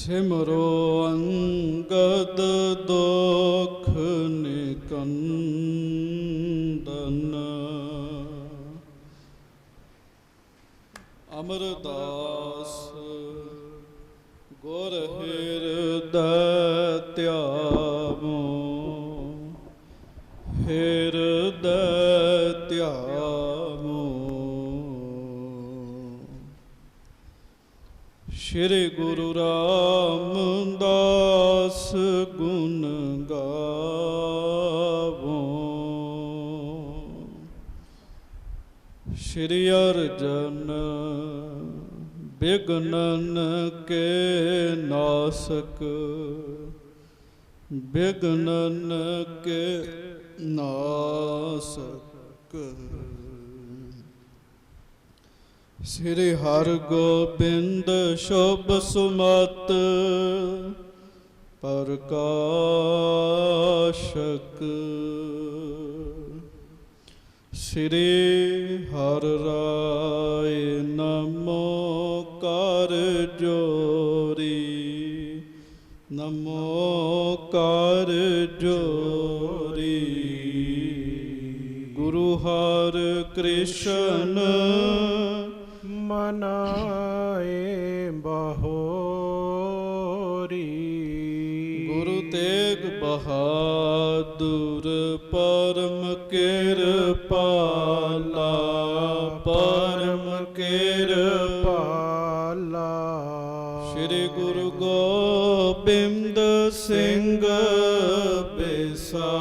ਸਿਮਰੋ ਅੰਗਦ ਦੁਖ ਨਿਕੰਦਨ। ਅਮਰਦਾਸ ਗੁਰ ਹਿਰਦੈ ਧਿਆਵੋ, ਹਿਰਦੈ ਧਿਆਵੋ। ਸ਼੍ਰੀ ਗੁਰੂ ਰਾਮਦਾਸ ਗੁਣ ਗਾਵੋ, ਸ਼੍ਰੀ ਅਰਜਨ ਬਿਘਨਨ ਕੇ ਨਾਸਕ, ਬਿਘਨਨ ਕੇ ਨਾਸਕ। ਸ੍ਰੀ ਹਰਗੋਬਿੰਦ ਸ਼ੁਭ ਸੁਮਤ ਪ੍ਰਕਾਸ਼ਕ। ਸ੍ਰੀ ਹਰਿ ਰਾਇ ਨਮੋ ਕਰ ਜੋਰੀ, ਨਮੋ ਕਰ ਜੋਰੀ। ਗੁਰੂ ਹਰਿ ਕ੍ਰਿਸ਼ਨ ਮਨਾਏ ਬਹੋਰੀ। ਗੁਰੂ ਤੇਗ ਬਹਾਦੁਰ ਪਰਮ ਕਿਰਪਾਲਾ, ਪਰਮ ਕਿਰਪਾਲਾ। ਸ਼੍ਰੀ ਗੁਰੂ ਗੋਬਿੰਦ ਸਿੰਘ ਬਿਸਾਲਾ,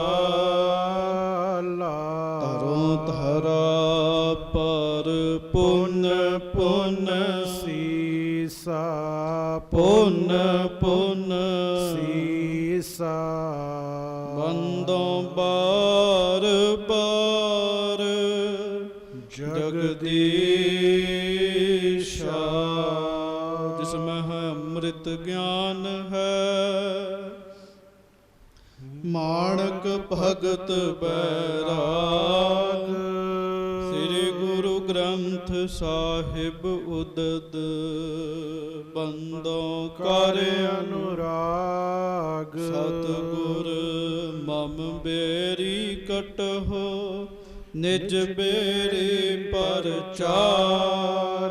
ਧਰੋਂ ਧਰਾ ਪਰ ਪੁਨ ਪੁਨ ਸੀਸਾ, ਪੁਨ ਪੁਨ ਸੀਸਾ। ਬੰਦੋਂ ਬਾਰ ਬਾਰ ਜਗਦੀਸ਼ਾ, ਜਿਸ ਮਹਿ ਅੰਮ੍ਰਿਤ ਗਿਆਨ ਹੈ, ਮਾਣਕ ਭਗਤ ਬੈਰਾਗ। ਸ੍ਰੀ ਗੁਰੂ ਗ੍ਰੰਥ ਸਾਹਿਬ ਉਦਦ, ਬੰਦੋਂ ਕਰ ਅਨੁਰਾਗ। ਸਤਿਗੁਰ ਮਮ ਬੇਰੀ ਕਟਹੁ, ਨਿਜ ਬੇਰੀ ਪਰਚਾਰ।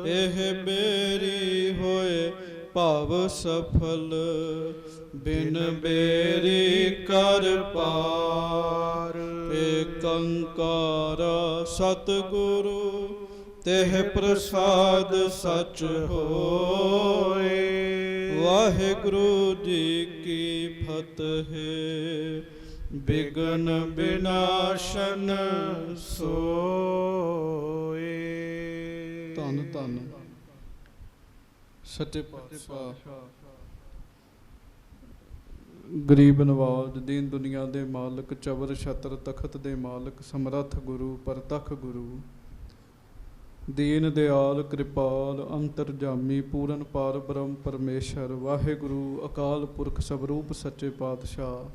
ਇਹ ਬੇਰੀ ਹੋਏ ਭਵ ਸਫਲ, ਬਿਨ ਬੇਰੀ ਕਰ ਪਾਰ। ਏਕੰਕਾਰ ਸਤਿਗੁਰੂ ਤਿਹ ਪ੍ਰਸਾਦ ਸਚ ਹੋਏ। ਵਾਹਿਗੁਰੂ ਜੀ ਕੀ ਫਤਿਹ। ਬਿਘਨ ਬਿਨਾਸ਼ਨ ਸੋਏ। ਧੰਨ ਧੰਨ ਸੱਚੇ ਪਾਤਸ਼ਾਹ ਗਰੀਬ ਨਵਾਜ, ਦੀਨ ਦੁਨੀਆ ਦੇ ਮਾਲਕ, ਚਬਰ ਛਤਰ ਤਖਤ ਦੇ ਮਾਲਕ, ਸਮਰੱਥ ਗੁਰੂ ਪਰਤਖ ਗੁਰੂ, ਦੀਨ ਦਿਆਲ ਕਿਰਪਾਲ ਅੰਤਰਜਾਮੀ ਪੂਰਨ ਪਾਰ ਬ੍ਰਹਮ ਪਰਮੇਸ਼ਰ। ਵਾਹਿਗੁਰੂ ਅਕਾਲ ਪੁਰਖ ਸਵਰੂਪ ਸੱਚੇ ਪਾਤਸ਼ਾਹ,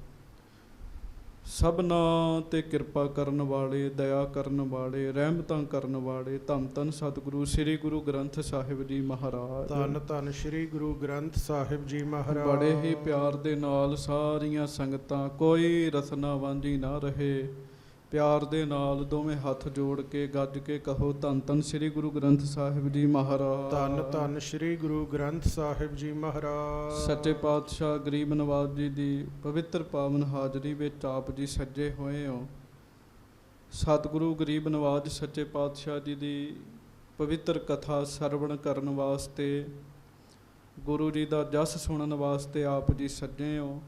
ਸਭਨਾਂ ਤੇ ਕਿਰਪਾ ਕਰਨ ਵਾਲੇ, ਦਇਆ ਕਰਨ ਵਾਲੇ, ਰਹਿਮਤਾਂ ਕਰਨ ਵਾਲੇ, ਧੰਨ ਧੰਨ ਸਤਿਗੁਰੂ ਸ੍ਰੀ ਗੁਰੂ ਗ੍ਰੰਥ ਸਾਹਿਬ ਜੀ ਮਹਾਰਾਜ। ਧੰਨ ਧੰਨ ਸ੍ਰੀ ਗੁਰੂ ਗ੍ਰੰਥ ਸਾਹਿਬ ਜੀ ਮਹਾਰਾਜ। ਬੜੇ ਹੀ ਪਿਆਰ ਦੇ ਨਾਲ ਸਾਰੀਆਂ ਸੰਗਤਾਂ, ਕੋਈ ਰਸਨਾ ਵਾਂਝੀ ਨਾ ਰਹੇ, ਪਿਆਰ ਦੇ ਨਾਲ ਦੋਵੇਂ ਹੱਥ ਜੋੜ ਕੇ ਗੱਜ ਕੇ ਕਹੋ, ਧੰਨ ਧੰਨ ਸ੍ਰੀ ਗੁਰੂ ਗ੍ਰੰਥ ਸਾਹਿਬ ਜੀ ਮਹਾਰਾਜ। ਧੰਨ ਧੰਨ ਸ੍ਰੀ ਗੁਰੂ ਗ੍ਰੰਥ ਸਾਹਿਬ ਜੀ ਮਹਾਰਾਜ। ਸੱਚੇ ਪਾਤਸ਼ਾਹ ਗਰੀਬ ਨਵਾਜ ਜੀ ਦੀ ਪਵਿੱਤਰ ਪਾਵਨ ਹਾਜ਼ਰੀ ਵਿੱਚ ਆਪ ਜੀ ਸੱਜੇ ਹੋਏ ਹੋ। ਸਤਿਗੁਰੂ ਗਰੀਬ ਨਵਾਜ ਸੱਚੇ ਪਾਤਸ਼ਾਹ ਜੀ ਦੀ ਪਵਿੱਤਰ ਕਥਾ ਸਰਵਣ ਕਰਨ ਵਾਸਤੇ, ਗੁਰੂ ਜੀ ਦਾ ਜਸ ਸੁਣਨ ਵਾਸਤੇ ਆਪ ਜੀ ਸੱਜੇ ਹੋ।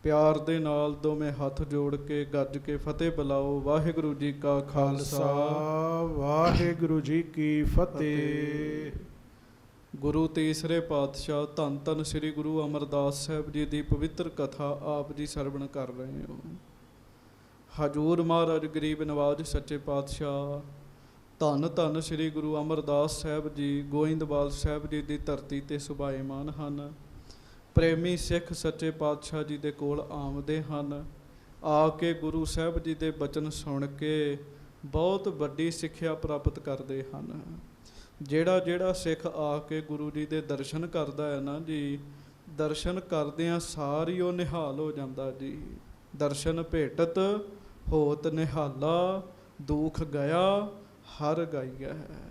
ਪਿਆਰ ਦੇ ਨਾਲ ਦੋਵੇਂ ਹੱਥ ਜੋੜ ਕੇ ਗੱਜ ਕੇ ਫਤਿਹ ਬੁਲਾਓ। ਵਾਹਿਗੁਰੂ ਜੀ ਕਾ ਖਾਲਸਾ, ਵਾਹਿਗੁਰੂ ਜੀ ਕੀ ਫਤਿਹ। ਗੁਰੂ ਤੀਸਰੇ ਪਾਤਸ਼ਾਹ ਧੰਨ ਧੰਨ ਸ੍ਰੀ ਗੁਰੂ ਅਮਰਦਾਸ ਸਾਹਿਬ ਜੀ ਦੀ ਪਵਿੱਤਰ ਕਥਾ ਆਪ ਜੀ ਸਰਵਣ ਕਰ ਰਹੇ ਹੋ। ਹਜੂਰ ਮਹਾਰਾਜ ਗਰੀਬ ਨਵਾਜ ਸੱਚੇ ਪਾਤਸ਼ਾਹ ਧੰਨ ਧੰਨ ਸ੍ਰੀ ਗੁਰੂ ਅਮਰਦਾਸ ਸਾਹਿਬ ਜੀ ਗੋਇੰਦਵਾਲ ਸਾਹਿਬ ਜੀ ਦੀ ਧਰਤੀ 'ਤੇ ਸੁਭਾਏਮਾਨ ਹਨ। ਪ੍ਰੇਮੀ ਸਿੱਖ ਸੱਚੇ ਪਾਤਸ਼ਾਹ ਜੀ ਦੇ ਕੋਲ ਆਉਂਦੇ ਹਨ। ਆ ਕੇ ਗੁਰੂ ਸਾਹਿਬ ਜੀ ਦੇ ਬਚਨ ਸੁਣ ਕੇ ਬਹੁਤ ਵੱਡੀ ਸਿੱਖਿਆ ਪ੍ਰਾਪਤ ਕਰਦੇ ਹਨ। ਜਿਹੜਾ ਜਿਹੜਾ ਸਿੱਖ ਆ ਕੇ ਗੁਰੂ ਜੀ ਦੇ ਦਰਸ਼ਨ ਕਰਦਾ ਹੈ ਨਾ ਜੀ, ਦਰਸ਼ਨ ਕਰਦਿਆਂ ਸਾਰੀ ਉਹ ਨਿਹਾਲ ਹੋ ਜਾਂਦਾ ਜੀ। ਦਰਸ਼ਨ ਭੇਟਤ ਹੋਤ ਨਿਹਾਲਾ, ਦੁਖ ਗਿਆ ਹਰ ਗਾਈਆ ਹੈ।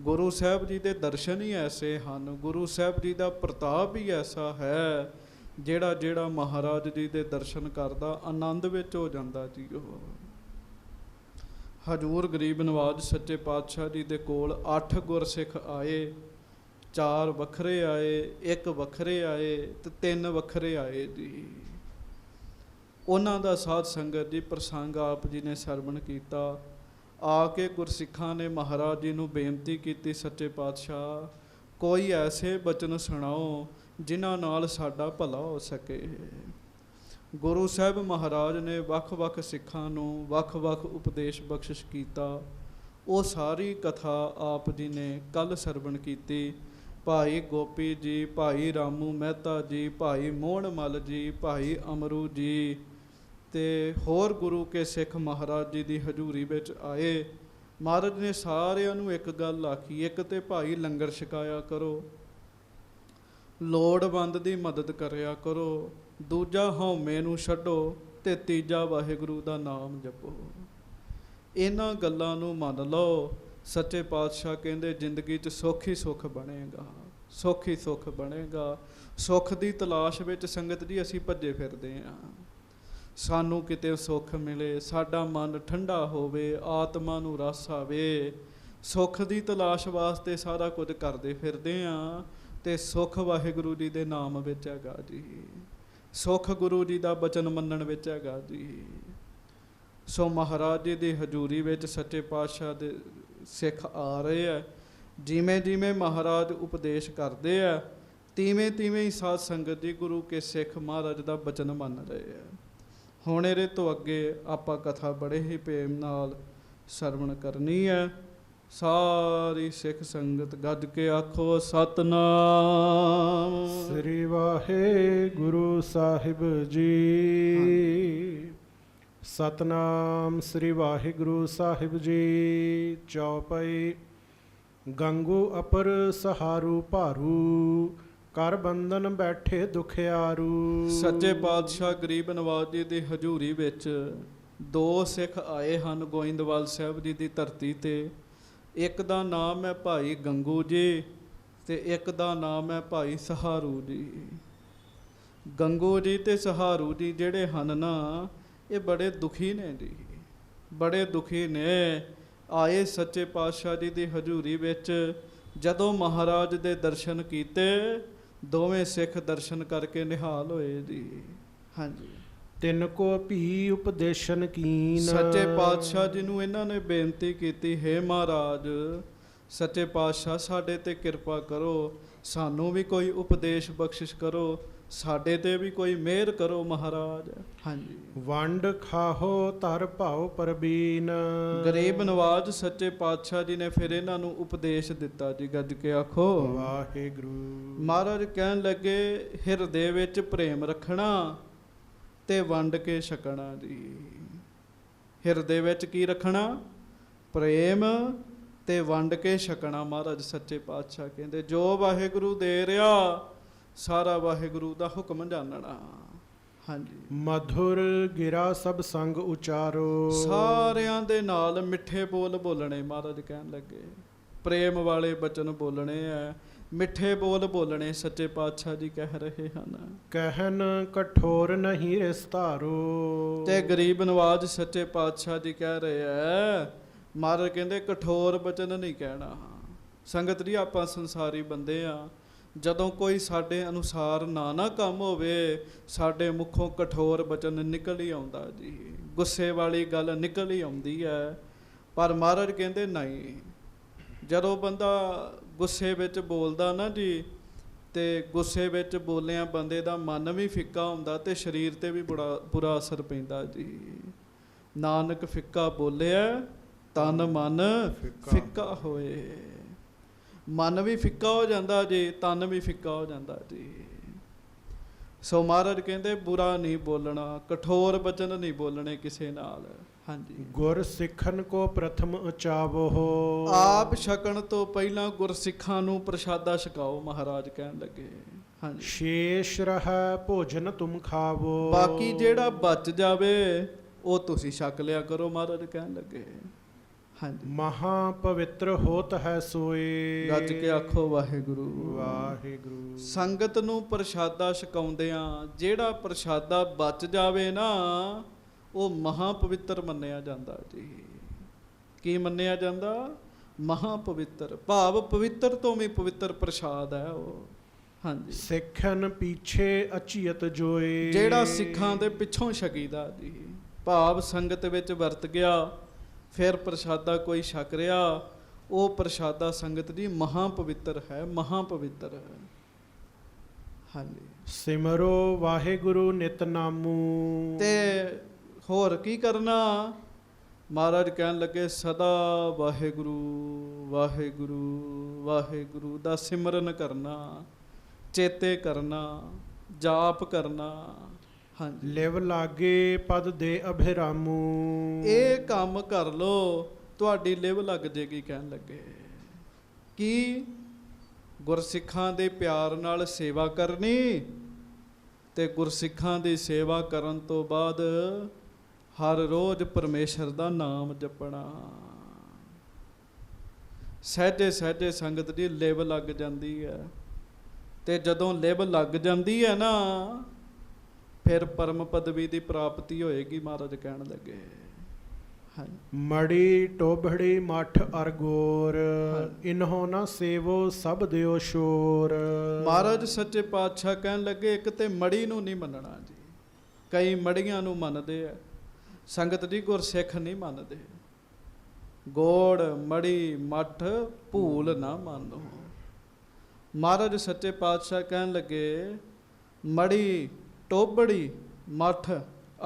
ਗੁਰੂ ਸਾਹਿਬ ਜੀ ਦੇ ਦਰਸ਼ਨ ਹੀ ਐਸੇ ਹਨ, ਗੁਰੂ ਸਾਹਿਬ ਜੀ ਦਾ ਪ੍ਰਤਾਪ ਹੀ ਐਸਾ ਹੈ, ਜਿਹੜਾ ਜਿਹੜਾ ਮਹਾਰਾਜ ਜੀ ਦੇ ਦਰਸ਼ਨ ਕਰਦਾ ਆਨੰਦ ਵਿੱਚ ਹੋ ਜਾਂਦਾ ਜੀ। ਉਹ ਹਜੂਰ ਗਰੀਬ ਨਵਾਜ ਸੱਚੇ ਪਾਤਸ਼ਾਹ ਜੀ ਦੇ ਕੋਲ 8 ਗੁਰਸਿੱਖ ਆਏ, 4 ਵੱਖਰੇ ਆਏ, 1 ਵੱਖਰੇ ਆਏ ਤੇ 3 ਵੱਖਰੇ ਆਏ ਜੀ। ਉਹਨਾਂ ਦਾ ਸਾਧ ਸੰਗਤ ਜੀ ਪ੍ਰਸੰਗ ਆਪ ਜੀ ਨੇ ਸਰਵਣ ਕੀਤਾ। ਆ ਕੇ ਗੁਰਸਿੱਖਾਂ ਨੇ ਮਹਾਰਾਜ ਜੀ ਨੂੰ ਬੇਨਤੀ ਕੀਤੀ, ਸੱਚੇ ਪਾਤਸ਼ਾਹ ਕੋਈ ਐਸੇ ਬਚਨ ਸੁਣਾਓ ਜਿਨ੍ਹਾਂ ਨਾਲ ਸਾਡਾ ਭਲਾ ਹੋ ਸਕੇ। ਗੁਰੂ ਸਾਹਿਬ ਮਹਾਰਾਜ ਨੇ ਵੱਖ-ਵੱਖ ਸਿੱਖਾਂ ਨੂੰ ਵੱਖ-ਵੱਖ ਉਪਦੇਸ਼ ਬਖਸ਼ਿਸ਼ ਕੀਤਾ। ਉਹ ਸਾਰੀ ਕਥਾ ਆਪ ਜੀ ਨੇ ਕੱਲ੍ਹ ਸਰਵਣ ਕੀਤੀ। ਭਾਈ ਗੋਪੀ ਜੀ, ਭਾਈ ਰਾਮੂ ਮਹਿਤਾ ਜੀ, ਭਾਈ ਮੋਹਣ ਮੱਲ ਜੀ, ਭਾਈ ਅਮਰੂ ਜੀ ਤੇ ਹੋਰ ਗੁਰੂ ਕੇ ਸਿੱਖ ਮਹਾਰਾਜ ਜੀ ਦੀ ਹਜ਼ੂਰੀ ਵਿੱਚ ਆਏ। ਮਹਾਰਾਜ ਨੇ ਸਾਰਿਆਂ ਨੂੰ ਇੱਕ ਗੱਲ ਆਖੀ, ਇੱਕ ਤੇ ਭਾਈ ਲੰਗਰ ਛਕਾਇਆ ਕਰੋ, ਲੋੜਵੰਦ ਦੀ ਮਦਦ ਕਰਿਆ ਕਰੋ, ਦੂਜਾ ਹਉਮੈ ਨੂੰ ਛੱਡੋ ਤੇ ਤੀਜਾ ਵਾਹਿਗੁਰੂ ਦਾ ਨਾਮ ਜਪੋ। ਇਹਨਾਂ ਗੱਲਾਂ ਨੂੰ ਮੰਨ ਲਓ, ਸੱਚੇ ਪਾਤਸ਼ਾਹ ਕਹਿੰਦੇ ਜ਼ਿੰਦਗੀ 'ਚ ਸੁੱਖ ਹੀ ਸੁੱਖ ਬਣੇਗਾ, ਸੁੱਖ ਹੀ ਸੁੱਖ ਬਣੇਗਾ। ਸੁੱਖ ਦੀ ਤਲਾਸ਼ ਵਿੱਚ ਸੰਗਤ ਜੀ ਅਸੀਂ ਭੱਜੇ ਫਿਰਦੇ ਹਾਂ। ਸਾਨੂੰ ਕਿਤੇ ਸੁੱਖ ਮਿਲੇ, ਸਾਡਾ ਮਨ ਠੰਡਾ ਹੋਵੇ, ਆਤਮਾ ਨੂੰ ਰਸ ਆਵੇ, ਸੁੱਖ ਦੀ ਤਲਾਸ਼ ਵਾਸਤੇ ਸਾਰਾ ਕੁਝ ਕਰਦੇ ਫਿਰਦੇ ਹਾਂ। ਤੇ ਸੁੱਖ ਵਾਹਿਗੁਰੂ ਜੀ ਦੇ ਨਾਮ ਵਿੱਚ ਹੈਗਾ ਜੀ, ਸੁੱਖ ਗੁਰੂ ਜੀ ਦਾ ਬਚਨ ਮੰਨਣ ਵਿੱਚ ਹੈਗਾ ਜੀ। ਸੋ ਮਹਾਰਾਜ ਜੀ ਦੀ ਹਜ਼ੂਰੀ ਵਿੱਚ ਸੱਚੇ ਪਾਤਸ਼ਾਹ ਦੇ ਸਿੱਖ ਆ ਰਹੇ ਆ। ਜਿਵੇਂ ਜਿਵੇਂ ਮਹਾਰਾਜ ਉਪਦੇਸ਼ ਕਰਦੇ ਆ, ਤਿਵੇਂ ਤਿਵੇਂ ਹੀ ਸਾਧ ਸੰਗਤ ਜੀ ਗੁਰੂ ਕੇ ਸਿੱਖ ਮਹਾਰਾਜ ਦਾ ਬਚਨ ਮੰਨ ਰਹੇ ਆ। ਹੁਣ ਇਹਦੇ ਤੋਂ ਅੱਗੇ ਆਪਾਂ ਕਥਾ ਬੜੇ ਹੀ ਪ੍ਰੇਮ ਨਾਲ ਸਰਵਣ ਕਰਨੀ ਹੈ। ਸਾਰੀ ਸਿੱਖ ਸੰਗਤ ਗੱਜ ਕੇ ਆਖੋ ਸਤਨਾਮ ਸ੍ਰੀ ਵਾਹਿਗੁਰੂ ਸਾਹਿਬ ਜੀ। ਸਤਨਾਮ ਸ੍ਰੀ ਵਾਹਿਗੁਰੂ ਸਾਹਿਬ ਜੀ। ਚੌਪਈ। ਗੰਗੂ ਅਪਰ ਸਹਾਰੂ ਭਾਰੂ, ਕਰ ਬੰਧਨ ਬੈਠੇ ਦੁਖਿਆਰੂ। ਸੱਚੇ ਪਾਤਸ਼ਾਹ ਗਰੀਬ ਨਵਾਜ ਜੀ ਦੀ ਹਜ਼ੂਰੀ ਵਿੱਚ 2 ਸਿੱਖ ਆਏ ਹਨ ਗੋਇੰਦਵਾਲ ਸਾਹਿਬ ਜੀ ਦੀ ਧਰਤੀ ਤੇ। ਇੱਕ ਦਾ ਨਾਮ ਹੈ ਭਾਈ ਗੰਗੂ ਜੀ ਤੇ ਇੱਕ ਦਾ ਨਾਮ ਹੈ ਭਾਈ ਸਹਾਰੂ ਜੀ। ਗੰਗੂ ਜੀ ਤੇ ਸਹਾਰੂ ਜੀ ਜਿਹੜੇ ਹਨ ਨਾ, ਇਹ ਬੜੇ ਦੁਖੀ ਨੇ ਜੀ, ਬੜੇ ਦੁਖੀ ਨੇ। ਆਏ ਸੱਚੇ ਪਾਤਸ਼ਾਹ ਜੀ ਦੀ ਹਜ਼ੂਰੀ ਵਿੱਚ, ਜਦੋਂ ਮਹਾਰਾਜ ਦੇ ਦਰਸ਼ਨ ਕੀਤੇ, ਦੋਵੇਂ ਸਿੱਖ ਦਰਸ਼ਨ ਕਰਕੇ ਨਿਹਾਲ ਹੋਏ ਜੀ। ਹਾਂਜੀ। ਤਿੰਨ ਕੋ ਭੀ ਉਪਦੇਸ਼ਨ ਕੀਨ। ਸੱਚੇ ਪਾਤਸ਼ਾਹ ਜੀ ਨੂੰ ਇਹਨਾਂ ਨੇ ਬੇਨਤੀ ਕੀਤੀ, ਹੈ ਮਹਾਰਾਜ ਸੱਚੇ ਪਾਤਸ਼ਾਹ ਸਾਡੇ ਤੇ ਕਿਰਪਾ ਕਰੋ, ਸਾਨੂੰ ਵੀ ਕੋਈ ਉਪਦੇਸ਼ ਬਖਸ਼ਿਸ਼ ਕਰੋ, ਸਾਡੇ ਤੇ ਵੀ ਕੋਈ ਮਿਹਰ ਕਰੋ ਮਹਾਰਾਜ। ਹਾਂਜੀ। ਵੰਡ ਖਾਹੋ ਧਰ ਭਾਉ ਪਰਬੀਨ। ਗਰੀਬ ਨਵਾਜ ਸੱਚੇ ਪਾਤਸ਼ਾਹ ਜੀ ਨੇ ਫਿਰ ਇਹਨਾਂ ਨੂੰ ਉਪਦੇਸ਼ ਦਿੱਤਾ ਜੀ। ਗੱਜ ਕੇ ਆਖੋ ਵਾਹਿਗੁਰੂ। ਮਹਾਰਾਜ ਕਹਿਣ ਲੱਗੇ, ਹਿਰਦੇ ਵਿੱਚ ਪ੍ਰੇਮ ਰੱਖਣਾ ਤੇ ਵੰਡ ਕੇ ਛਕਣਾ ਜੀ। ਹਿਰਦੇ ਵਿੱਚ ਕੀ ਰੱਖਣਾ? ਪ੍ਰੇਮ ਤੇ ਵੰਡ ਕੇ ਛਕਣਾ। ਮਹਾਰਾਜ ਸੱਚੇ ਪਾਤਸ਼ਾਹ ਕਹਿੰਦੇ ਜੋ ਵਾਹਿਗੁਰੂ ਦੇ ਰਿਹਾ, ਸਾਰਾ ਵਾਹਿਗੁਰੂ ਦਾ ਹੁਕਮ ਜਾਣਨਾ। ਹਾਂਜੀ। ਮਧੁਰ ਗਿਰਾ ਸਭ ਸੰਗ ਉਚਾਰੋ। ਸਾਰਿਆਂ ਦੇ ਨਾਲ ਮਿੱਠੇ ਬੋਲ ਬੋਲਣੇ। ਮਹਾਰਾਜ ਕਹਿਣ ਲੱਗੇ ਪ੍ਰੇਮ ਵਾਲੇ ਬਚਨ ਬੋਲਣੇ ਆ, ਮਿੱਠੇ ਬੋਲ ਬੋਲਣੇ। ਸੱਚੇ ਪਾਤਸ਼ਾਹ ਜੀ ਕਹਿ ਰਹੇ ਹਨ, ਕਹਿਨ ਕਠੋਰ ਨਹੀਂ ਰਿਸ ਧਾਰੋ। ਤੇ ਗਰੀਬ ਨਵਾਜ ਸੱਚੇ ਪਾਤਸ਼ਾਹ ਜੀ ਕਹਿ ਰਹੇ ਆ, ਮਹਾਰਾਜ ਕਹਿੰਦੇ ਕਠੋਰ ਬਚਨ ਨਹੀਂ ਕਹਿਣਾ। ਸੰਗਤ ਜੀ ਆਪਾਂ ਸੰਸਾਰੀ ਬੰਦੇ ਆ, ਜਦੋਂ ਕੋਈ ਸਾਡੇ ਅਨੁਸਾਰ ਨਾ ਕੰਮ ਹੋਵੇ, ਸਾਡੇ ਮੁਖੋਂ ਕਠੋਰ ਬਚਨ ਨਿਕਲ ਹੀ ਆਉਂਦਾ ਜੀ, ਗੁੱਸੇ ਵਾਲੀ ਗੱਲ ਨਿਕਲ ਹੀ ਆਉਂਦੀ ਹੈ। ਪਰ ਮਹਾਰਾਜ ਕਹਿੰਦੇ ਨਹੀਂ, ਜਦੋਂ ਬੰਦਾ ਗੁੱਸੇ ਵਿੱਚ ਬੋਲਦਾ ਨਾ ਜੀ, ਤੇ ਗੁੱਸੇ ਵਿੱਚ ਬੋਲਿਆ ਬੰਦੇ ਦਾ ਮਨ ਵੀ ਫਿੱਕਾ ਹੁੰਦਾ ਤੇ ਸਰੀਰ ਤੇ ਵੀ ਬੁਰਾ ਅਸਰ ਪੈਂਦਾ ਜੀ। ਨਾਨਕ ਫਿੱਕਾ ਬੋਲਿਆ ਤਨ ਮਨ ਫਿੱਕਾ ਹੋਏ। ਮਨ ਵੀ ਫਿੱਕਾ ਹੋ ਜਾਂਦਾ ਜੀ, ਤਨ ਵੀ ਫਿੱਕਾ ਹੋ ਜਾਂਦਾ ਜੀ। ਸੋ ਮਹਾਰਾਜ ਕਹਿੰਦੇ ਬੁਰਾ ਨਹੀਂ ਬੋਲਣਾ, ਕਠੋਰ ਬਚਨ ਨਹੀਂ ਬੋਲਣੇ ਕਿਸੇ ਨਾਲ। ਹਾਂਜੀ, ਗੁਰ ਸਿੱਖਨ ਕੋ ਪ੍ਰਥਮ ਉਚਾਵੋ। ਆਪ ਛਕਣ ਤੋਂ ਪਹਿਲਾਂ ਗੁਰਸਿੱਖਾਂ ਨੂੰ ਪ੍ਰਸ਼ਾਦਾ ਛਕਾਓ, ਮਹਾਰਾਜ ਕਹਿਣ ਲੱਗੇ। ਹਾਂਜੀ, ਸ਼ੇਸ਼ ਰਹਿ ਭੋਜਨ ਤੁਮ ਖਾਵੋ। ਬਾਕੀ ਜਿਹੜਾ ਬਚ ਜਾਵੇ ਉਹ ਤੁਸੀਂ ਛਕ ਲਿਆ ਕਰੋ, ਮਹਾਰਾਜ ਕਹਿਣ ਲੱਗੇ। ਹਾਂਜੀ, ਮਹਾ ਪਵਿੱਤਰ ਹੋਤ ਹੈ ਸੋਏ। ਗੱਜ ਕੇ ਆਖੋ ਵਾਹਿਗੁਰੂ। ਵਾਹਿਗੁਰੂ। ਸੰਗਤ ਨੂੰ ਪ੍ਰਸ਼ਾਦਾ ਛਕਾਉਂਦਿਆਂ ਜਿਹੜਾ ਪ੍ਰਸ਼ਾਦਾ ਬਚ ਜਾਵੇ ਨਾ, ਉਹ ਮਹਾ ਪਵਿੱਤਰ ਮੰਨਿਆ ਜਾਂਦਾ ਜੀ। ਕੀ ਮੰਨਿਆ ਜਾਂਦਾ? ਮਹਾ ਪਵਿੱਤਰ, ਭਾਵ ਪਵਿੱਤਰ ਤੋਂ ਵੀ ਪਵਿੱਤਰ ਪ੍ਰਸ਼ਾਦ ਹੈ ਉਹ। ਹਾਂਜੀ, ਸਿੱਖਨ ਪੀਛੇ ਅਚੀਅਤ ਜੋਏ। ਜਿਹੜਾ ਸਿੱਖਾਂ ਦੇ ਪਿੱਛੋਂ ਛਕੀਦਾ ਜੀ, ਭਾਵ ਸੰਗਤ ਵਿੱਚ ਵਰਤ ਗਿਆ, ਫਿਰ ਪ੍ਰਸ਼ਾਦਾ ਕੋਈ ਛਕ ਰਿਹਾ, ਉਹ ਪ੍ਰਸ਼ਾਦਾ ਸੰਗਤ ਦੀ ਮਹਾ ਪਵਿੱਤਰ ਹੈ, ਮਹਾ ਪਵਿੱਤਰ ਹੈ। ਹਾਂਜੀ, ਸਿਮਰੋ ਵਾਹਿਗੁਰੂ ਨਿਤ ਨਾਮੂ। ਤੇ ਹੋਰ ਕੀ ਕਰਨਾ? ਮਹਾਰਾਜ ਕਹਿਣ ਲੱਗੇ ਸਦਾ ਵਾਹਿਗੁਰੂ ਵਾਹਿਗੁਰੂ ਵਾਹਿਗੁਰੂ ਦਾ ਸਿਮਰਨ ਕਰਨਾ, ਚੇਤੇ ਕਰਨਾ, ਜਾਪ ਕਰਨਾ। ਹਾਂਜੀ, ਲਿਵ ਲਾਗੇ ਪਦ ਦੇ ਅਭਿਰਾਮੂ। ਇਹ ਕੰਮ ਕਰ ਲੋ, ਤੁਹਾਡੀ ਲਿਵ ਲੱਗ ਜੇਗੀ। ਕਹਿਣ ਲੱਗੇ ਕੀ? ਗੁਰਸਿੱਖਾਂ ਦੇ ਪਿਆਰ ਨਾਲ ਸੇਵਾ ਕਰਨੀ, ਤੇ ਗੁਰਸਿੱਖਾਂ ਦੀ ਸੇਵਾ ਕਰਨ ਤੋਂ ਬਾਅਦ ਹਰ ਰੋਜ਼ ਪਰਮੇਸ਼ਰ ਦਾ ਨਾਮ ਜਪਣਾ। ਸਹਿਜੇ ਸਹਿਜੇ ਸੰਗਤ ਦੀ ਲਿਵ ਲੱਗ ਜਾਂਦੀ ਹੈ, ਤੇ ਜਦੋਂ ਲਿਵ ਲੱਗ ਜਾਂਦੀ ਹੈ ਨਾ, ਫਿਰ ਪਰਮ ਪਦਵੀ ਦੀ ਪ੍ਰਾਪਤੀ ਹੋਏਗੀ, ਮਹਾਰਾਜ ਕਹਿਣ ਲੱਗੇ। ਹਾਂਜੀ, ਮੜੀ ਟੋਭੜੀ ਮੱਠ ਅਰਗੋਰ। ਇਨਹੋ ਨਾ ਸੇਵੋ ਸਭ ਦਿਓ ਸ਼ੋਰ। ਮਹਾਰਾਜ ਸੱਚੇ ਪਾਤਸ਼ਾਹ ਕਹਿਣ ਲੱਗੇ ਇੱਕ ਤੇ ਮੜੀ ਨੂੰ ਨਹੀਂ ਮੰਨਣਾ ਜੀ। ਕਈ ਮੜੀਆਂ ਨੂੰ ਮੰਨਦੇ ਆ, ਸੰਗਤ ਜੀ ਗੁਰਸਿੱਖ ਨਹੀਂ ਮੰਨਦੇ। ਗੋੜ ਮੜੀ ਮੱਠ ਭੂਲ ਨਾ ਮੰਨੋ। ਮਹਾਰਾਜ ਸੱਚੇ ਪਾਤਸ਼ਾਹ ਕਹਿਣ ਲੱਗੇ ਮੜੀ ਟੋਬੜੀ ਮੱਠ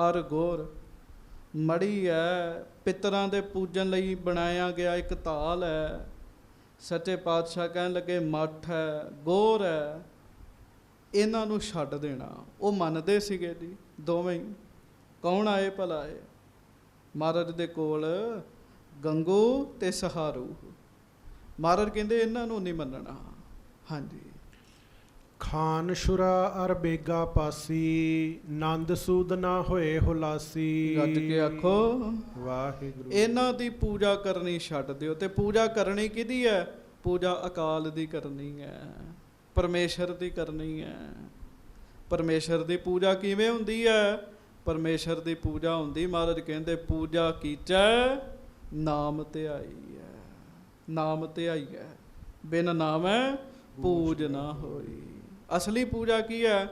ਅਰ ਗੋਰ। ਮੜੀ ਹੈ ਪਿਤਰਾਂ ਦੇ ਪੂਜਨ ਲਈ ਬਣਾਇਆ ਗਿਆ ਇੱਕ ਤਾਲ ਹੈ। ਸੱਚੇ ਪਾਤਸ਼ਾਹ ਕਹਿਣ ਲੱਗੇ ਮੱਠ ਹੈ, ਗੋਰ ਹੈ, ਇਹਨਾਂ ਨੂੰ ਛੱਡ ਦੇਣਾ। ਉਹ ਮੰਨਦੇ ਸੀਗੇ ਜੀ ਦੋਵੇਂ ਹੀ। ਕੌਣ ਆਏ ਭਲਾ ਆਏ? ਮਹਾਰਾਜ ਦੇ ਕੋਲ ਗੰਗੂ ਤੇ ਸਹਾਰੂ। ਮਹਾਰਾਜ ਕਹਿੰਦੇ ਇਹਨਾਂ ਨੂੰ ਨਹੀਂ ਮੰਨਣਾ। ਹਾਂਜੀ, ਖਾਨ ਸ਼ੁਰਾ ਅਰ ਬੇਗਾ ਪਾਸੀ। ਨੰਦ ਸੂਦ ਨਾ ਹੋਏ ਹੁਲਾਸੀ। ਗੱਜ ਕੇ ਆਖੋ ਵਾਹਿਗੁਰੂ। ਇਹਨਾਂ ਦੀ ਪੂਜਾ ਕਰਨੀ ਛੱਡ ਦਿਓ। ਤੇ ਪੂਜਾ ਕਰਨੀ ਕਿਹਦੀ ਹੈ? ਪੂਜਾ ਅਕਾਲ ਦੀ ਕਰਨੀ ਹੈ, ਪਰਮੇਸ਼ਰ ਦੀ ਕਰਨੀ ਹੈ। ਪਰਮੇਸ਼ਰ ਦੀ ਪੂਜਾ ਕਿਵੇਂ ਹੁੰਦੀ ਹੈ? ਪਰਮੇਸ਼ਰ ਦੀ ਪੂਜਾ ਹੁੰਦੀ, ਮਹਾਰਾਜ ਕਹਿੰਦੇ ਪੂਜਾ ਕੀਚੈ ਨਾਮ ਧਿਆਈ ਹੈ। ਨਾਮ ਧਿਆਈ ਹੈ, ਬਿਨ ਨਾਮੈ ਪੂਜ ਨਾ ਹੋਈ। ਅਸਲੀ ਪੂਜਾ ਕੀ ਹੈ?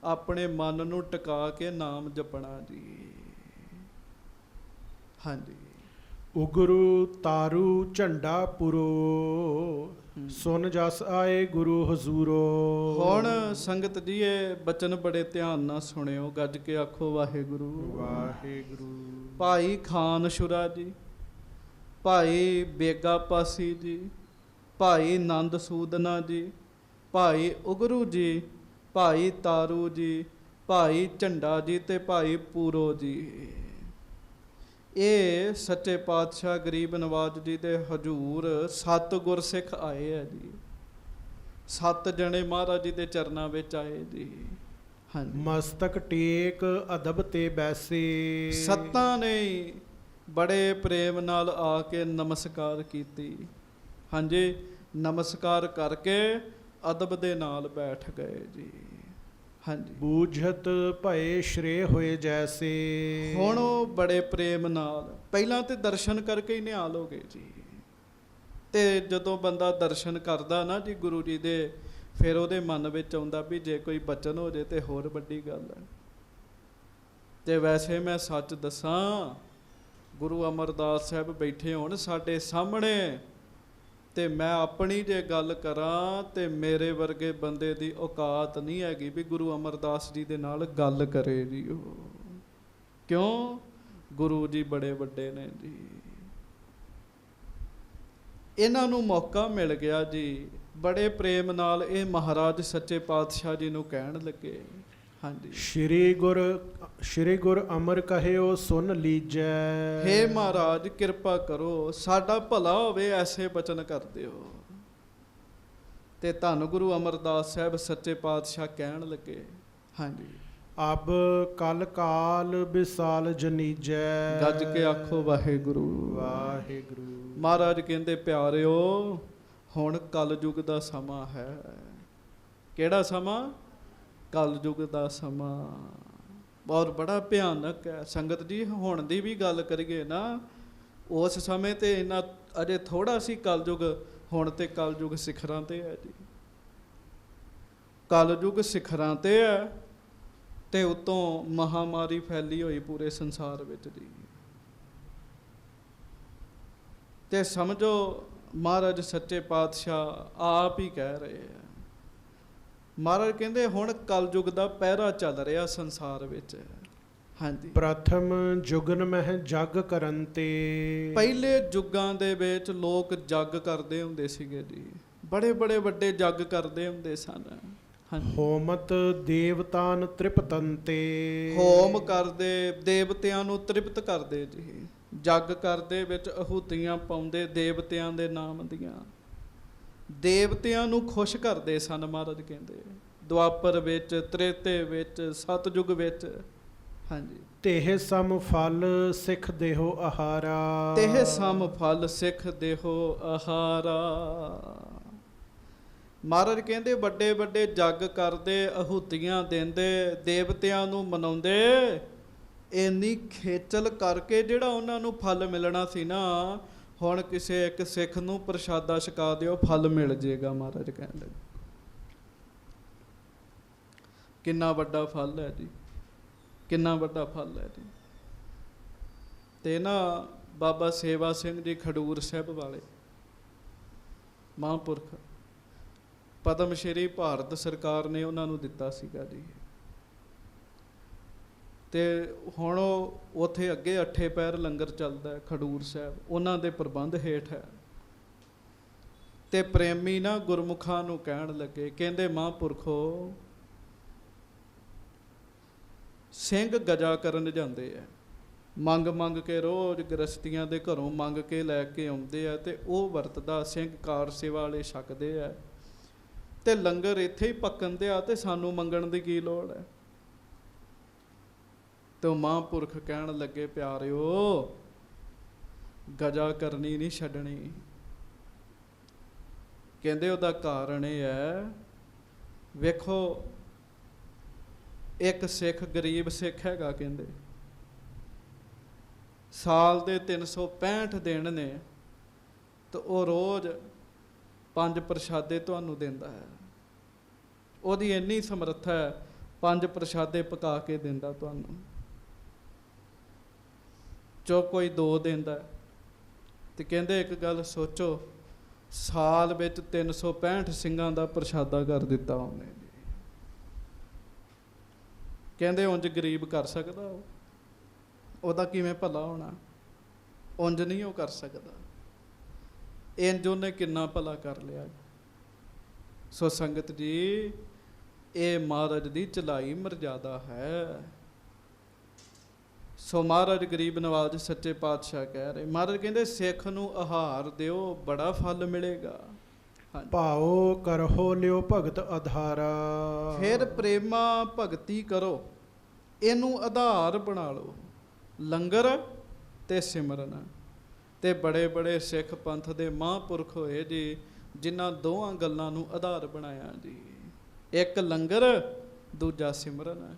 ਆਪਣੇ ਮਨ ਨੂੰ ਟਿਕਾ ਕੇ ਨਾਮ ਜਪਣਾ ਜੀ। ਹਾਂਜੀ, ਉਗਰੂ ਤਾਰੂ ਝੰਡਾ ਪੁਰੋ। ਸੁਨ ਜਸ ਆਏ ਗੁਰੂ ਹਜ਼ੂਰੋ। ਹੁਣ ਸੰਗਤ ਜੀ ਇਹ ਬਚਨ ਬੜੇ ਧਿਆਨ ਨਾਲ ਸੁਣਿਓ, ਗੱਜ ਕੇ ਆਖੋ ਵਾਹਿਗੁਰੂ। ਵਾਹਿਗੁਰੂ। ਭਾਈ ਖਾਨ ਸ਼ੁਰਾ ਜੀ, ਭਾਈ ਬੇਗਾ ਪਾਸੀ ਜੀ, ਭਾਈ ਨੰਦ ਸੂਦਨਾ ਜੀ, ਭਾਈ ਉਗਰੂ ਜੀ, ਭਾਈ ਤਾਰੂ ਜੀ, ਭਾਈ ਝੰਡਾ ਜੀ ਤੇ ਭਾਈ ਪੂਰੋ ਜੀ। ਇਹ ਸੱਚੇ ਪਾਤਸ਼ਾਹ ਗਰੀਬ ਨਵਾਜ ਜੀ ਦੇ ਹਜੂਰ 7 ਗੁਰਸਿੱਖ ਆਏ ਆ ਜੀ। 7 ਜਣੇ ਮਹਾਰਾਜ ਜੀ ਦੇ ਚਰਨਾਂ ਵਿੱਚ ਆਏ ਜੀ। ਹਾਂਜੀ, ਮਸਤਕ ਟੇਕ ਅਦਬ ਤੇ ਬੈਸੇ। 7 ਨੇ ਬੜੇ ਪ੍ਰੇਮ ਨਾਲ ਆ ਕੇ ਨਮਸਕਾਰ ਕੀਤੀ। ਹਾਂਜੀ, ਨਮਸਕਾਰ ਕਰਕੇ ਅਦਬ ਦੇ ਨਾਲ ਬੈਠ ਗਏ ਜੀ। ਹਾਂਜੀ, ਬੂਝਤ ਭਏ ਸ਼੍ਰੇ ਹੋਏ ਜੈਸੇ। ਹੁਣ ਉਹ ਬੜੇ ਪ੍ਰੇਮ ਨਾਲ, ਪਹਿਲਾਂ ਤੇ ਦਰਸ਼ਨ ਕਰਕੇ ਹੀ ਨਿਹਾਲ ਹੋ ਗਏ ਜੀ। ਤੇ ਜਦੋਂ ਬੰਦਾ ਦਰਸ਼ਨ ਕਰਦਾ ਨਾ ਜੀ ਗੁਰੂ ਜੀ ਦੇ, ਫਿਰ ਉਹਦੇ ਮਨ ਵਿੱਚ ਆਉਂਦਾ ਵੀ ਜੇ ਕੋਈ ਬਚਨ ਹੋ ਜੇ ਤੇ ਹੋਰ ਵੱਡੀ ਗੱਲ ਹੈ। ਤੇ ਵੈਸੇ ਮੈਂ ਸੱਚ ਦੱਸਾਂ, ਗੁਰੂ ਅਮਰਦਾਸ ਸਾਹਿਬ ਬੈਠੇ ਹੋਣ ਸਾਡੇ ਸਾਹਮਣੇ, ਤੇ ਮੈਂ ਆਪਣੀ ਜੇ ਗੱਲ ਕਰਾਂ ਤੇ ਮੇਰੇ ਵਰਗੇ ਬੰਦੇ ਦੀ ਔਕਾਤ ਨਹੀਂ ਹੈਗੀ ਵੀ ਗੁਰੂ ਅਮਰਦਾਸ ਜੀ ਦੇ ਨਾਲ ਗੱਲ ਕਰੇ ਜੀ ਉਹ। ਕਿਉਂ? ਗੁਰੂ ਜੀ ਬੜੇ ਵੱਡੇ ਨੇ ਜੀ। ਇਹਨਾਂ ਨੂੰ ਮੌਕਾ ਮਿਲ ਗਿਆ ਜੀ। ਬੜੇ ਪ੍ਰੇਮ ਨਾਲ ਇਹ ਮਹਾਰਾਜ ਸੱਚੇ ਪਾਤਸ਼ਾਹ ਜੀ ਨੂੰ ਕਹਿਣ ਲੱਗੇ, ਹਾਂਜੀ। ਸ਼੍ਰੀ ਗੁਰ ਅਮਰ ਕਹਿਓ ਸੁਨ ਲੀਜੈ। ਹੇ ਮਹਾਰਾਜ ਕਿਰਪਾ ਕਰੋ, ਸਾਡਾ ਭਲਾ ਹੋਵੇ ਐਸੇ ਬਚਨ ਕਰ ਦਿਓ। ਤੇ ਧੰਨ ਗੁਰੂ ਅਮਰਦਾਸ ਸਾਹਿਬ ਸੱਚੇ ਪਾਤਸ਼ਾਹ ਕਹਿਣ ਲੱਗੇ, ਹਾਂਜੀ, ਅਬ ਕਲ ਕਾਲ ਵਿਸਾਲ ਜਨੀਜੈ। ਗੱਜ ਕੇ ਆਖੋ ਵਾਹਿਗੁਰੂ ਵਾਹਿਗੁਰੂ। ਮਹਾਰਾਜ ਕਹਿੰਦੇ ਪਿਆਰਿਓ, ਹੁਣ ਕਲਯੁਗ ਦਾ ਸਮਾਂ ਹੈ। ਕਿਹੜਾ ਸਮਾਂ? ਕਲਯੁਗ ਦਾ ਸਮਾਂ। ਔਰ ਬੜਾ ਭਿਆਨਕ ਹੈ ਸੰਗਤ ਜੀ। ਹੁਣ ਦੀ ਵੀ ਗੱਲ ਕਰੀਏ ਨਾ, ਉਸ ਸਮੇਂ ਤੇ ਇੰਨਾ ਅਜੇ ਥੋੜਾ ਸੀ ਕਲਯੁਗ, ਹੁਣ ਤੇ ਕਲਯੁਗ ਸਿਖਰਾਂ ਤੇ ਹੈ ਜੀ। ਕਲਯੁਗ ਸਿਖਰਾਂ ਤੇ ਹੈ ਤੇ ਉਤੋਂ ਮਹਾਮਾਰੀ ਫੈਲੀ ਹੋਈ ਪੂਰੇ ਸੰਸਾਰ ਵਿੱਚ ਜੀ। ਤੇ ਸਮਝੋ ਮਹਾਰਾਜ ਸੱਚੇ ਪਾਤਸ਼ਾਹ ਆਪ ਹੀ ਕਹਿ ਰਹੇ ਆ। ਮਹਾਰਾਜ ਕਹਿੰਦੇ ਹੁਣ ਕਲਯੁਗ ਦਾ ਪਹਿਰਾ ਚੱਲ ਰਿਹਾ ਸੰਸਾਰ ਵਿੱਚ। ਹਾਂਜੀ। ਪ੍ਰਥਮ ਜੁਗਨ ਮਹਿ ਜਗ ਕਰਨ ਤੇ। ਪਹਿਲੇ ਯੁੱਗਾਂ ਦੇ ਵਿੱਚ ਲੋਕ ਜੱਗ ਕਰਦੇ ਹੁੰਦੇ ਸੀਗੇ ਜੀ, ਬੜੇ ਬੜੇ ਵੱਡੇ ਜੱਗ ਕਰਦੇ ਹੁੰਦੇ ਸਨ। ਹਾਂਜੀ। ਹੋਮਤ ਦੇਵਤਾਨ ਤ੍ਰਿਪਤਨ ਤੇ। ਹੋਮ ਕਰਦੇ, ਦੇਵਤਿਆਂ ਨੂੰ ਤ੍ਰਿਪਤ ਕਰਦੇ ਜੀ। ਜੱਗ ਕਰਦੇ ਵਿੱਚ ਆਹੂਤੀਆਂ ਪਾਉਂਦੇ ਦੇਵਤਿਆਂ ਦੇ ਨਾਮ ਦੀਆਂ, ਦੇਵਤਿਆਂ ਨੂੰ ਖੁਸ਼ ਕਰਦੇ ਸਨ। ਮਹਾਰਾਜ ਕਹਿੰਦੇ ਦੁਆਪਰ ਵਿੱਚ, ਤ੍ਰੇਤੇ ਵਿੱਚ, ਸਤਯੁਗ ਵਿੱਚ। ਹਾਂਜੀ। ਤੇਹ ਸਮ ਫਲ ਸਿੱਖ ਦੇਹੋ ਆਹਾਰਾ। ਤੇਹ ਸਮ ਫਲ ਸਿੱਖ ਦੇਹੋ ਆਹਾਰਾ। ਮਹਾਰਾਜ ਕਹਿੰਦੇ ਵੱਡੇ ਵੱਡੇ ਜੱਗ ਕਰਦੇ, ਆਹੂਤੀਆਂ ਦਿੰਦੇ, ਦੇਵਤਿਆਂ ਨੂੰ ਮਨਾਉਂਦੇ, ਇੰਨੀ ਖੇਚਲ ਕਰਕੇ ਜਿਹੜਾ ਉਹਨਾਂ ਨੂੰ ਫਲ ਮਿਲਣਾ ਸੀ ਨਾ, ਹੁਣ ਕਿਸੇ ਇੱਕ ਸਿੱਖ ਨੂੰ ਪ੍ਰਸ਼ਾਦਾ ਛਕਾ ਦਿਓ ਫਲ ਮਿਲ ਜੇਗਾ। ਮਹਾਰਾਜ ਕਹਿੰਦੇ ਕਿੰਨਾ ਵੱਡਾ ਫਲ ਹੈ ਜੀ, ਕਿੰਨਾ ਵੱਡਾ ਫਲ ਹੈ ਜੀ। ਤੇ ਨਾ ਬਾਬਾ ਸੇਵਾ ਸਿੰਘ ਜੀ ਖਡੂਰ ਸਾਹਿਬ ਵਾਲੇ ਮਹਾਂਪੁਰਖ, ਪਦਮ ਸ਼੍ਰੀ ਭਾਰਤ ਸਰਕਾਰ ਨੇ ਉਹਨਾਂ ਨੂੰ ਦਿੱਤਾ ਸੀਗਾ ਜੀ। ਤੇ ਹੁਣ ਉੱਥੇ ਅੱਗੇ ਅੱਠੇ ਪੈਰ ਲੰਗਰ ਚੱਲਦਾ ਹੈ ਖਡੂਰ ਸਾਹਿਬ, ਉਹਨਾਂ ਦੇ ਪ੍ਰਬੰਧ ਹੇਠ ਹੈ। ਤੇ ਪ੍ਰੇਮੀ ਨਾ ਗੁਰਮੁਖਾਂ ਨੂੰ ਕਹਿਣ ਲੱਗੇ, ਕਹਿੰਦੇ ਮਹਾਂਪੁਰਖੋ, ਸਿੰਘ ਗਜਾ ਕਰਨ ਜਾਂਦੇ ਆ, ਮੰਗ ਮੰਗ ਕੇ ਰੋਜ਼ ਗ੍ਰਸਤੀਆਂ ਦੇ ਘਰੋਂ ਮੰਗ ਕੇ ਲੈ ਕੇ ਆਉਂਦੇ ਆ, ਤੇ ਉਹ ਵਰਤਦਾ ਸਿੰਘ ਕਾਰ ਸੇਵਾ ਵਾਲੇ ਛਕਦੇ ਆ, ਤੇ ਲੰਗਰ ਇੱਥੇ ਹੀ ਪੱਕਣ ਦਿਆ, ਤੇ ਸਾਨੂੰ ਮੰਗਣ ਦੀ ਕੀ ਲੋੜ ਹੈ। ਤੇ ਉਹ ਮਹਾਂਪੁਰਖ ਕਹਿਣ ਲੱਗੇ, ਪਿਆਰਿਓ ਗਜਾ ਕਰਨੀ ਨਹੀਂ ਛੱਡਣੀ। ਕਹਿੰਦੇ ਉਹਦਾ ਕਾਰਨ ਇਹ ਹੈ, ਵੇਖੋ ਇੱਕ ਸਿੱਖ ਗਰੀਬ ਸਿੱਖ ਹੈਗਾ, ਕਹਿੰਦੇ ਸਾਲ ਦੇ 365 ਦਿਨ ਨੇ, ਤੇ ਉਹ ਰੋਜ਼ 5 ਪ੍ਰਸ਼ਾਦੇ ਤੁਹਾਨੂੰ ਦਿੰਦਾ ਹੈ। ਉਹਦੀ ਇੰਨੀ ਸਮਰੱਥਾ ਹੈ, 5 ਪ੍ਰਸ਼ਾਦੇ ਪਕਾ ਕੇ ਦਿੰਦਾ ਤੁਹਾਨੂੰ। ਜੋ ਕੋਈ 2 ਦਿੰਦਾ। ਤੇ ਕਹਿੰਦੇ ਇੱਕ ਗੱਲ ਸੋਚੋ, ਸਾਲ ਵਿੱਚ 365 ਸਿੰਘਾਂ ਦਾ ਪ੍ਰਸ਼ਾਦਾ ਕਰ ਦਿੱਤਾ ਉਹਨੇ। ਕਹਿੰਦੇ ਉਂਝ ਗਰੀਬ ਕਰ ਸਕਦਾ ਉਹਦਾ ਕਿਵੇਂ ਭਲਾ ਹੋਣਾ? ਉਂਝ ਨਹੀਂ ਉਹ ਕਰ ਸਕਦਾ। ਇੰਝ ਉਹਨੇ ਕਿੰਨਾ ਭਲਾ ਕਰ ਲਿਆ। ਸੋ ਸੰਗਤ ਜੀ, ਇਹ ਮਹਾਰਾਜ ਦੀ ਚਲਾਈ ਮਰਜ਼ਾਦਾ ਹੈ। ਸੋ ਮਹਾਰਾਜ ਗਰੀਬ ਨਵਾਜ ਸੱਚੇ ਪਾਤਸ਼ਾਹ ਕਹਿ ਰਹੇ, ਮਹਾਰਾਜ ਕਹਿੰਦੇ ਸਿੱਖ ਨੂੰ ਆਹਾਰ ਦਿਓ, ਬੜਾ ਫਲ ਮਿਲੇਗਾ। ਭਾਓ ਕਰਹੋ ਲਿਓ ਭਗਤ ਆਧਾਰਾ। ਫਿਰ ਪ੍ਰੇਮਾ ਭਗਤੀ ਕਰੋ, ਇਹਨੂੰ ਆਧਾਰ ਬਣਾ ਲਓ, ਲੰਗਰ ਤੇ ਸਿਮਰਨ। ਤੇ ਬੜੇ ਬੜੇ ਸਿੱਖ ਪੰਥ ਦੇ ਮਹਾਂਪੁਰਖ ਹੋਏ ਜੀ, ਜਿਨ੍ਹਾਂ ਦੋਵਾਂ ਗੱਲਾਂ ਨੂੰ ਆਧਾਰ ਬਣਾਇਆ ਜੀ। ਇੱਕ ਲੰਗਰ, ਦੂਜਾ ਸਿਮਰਨ।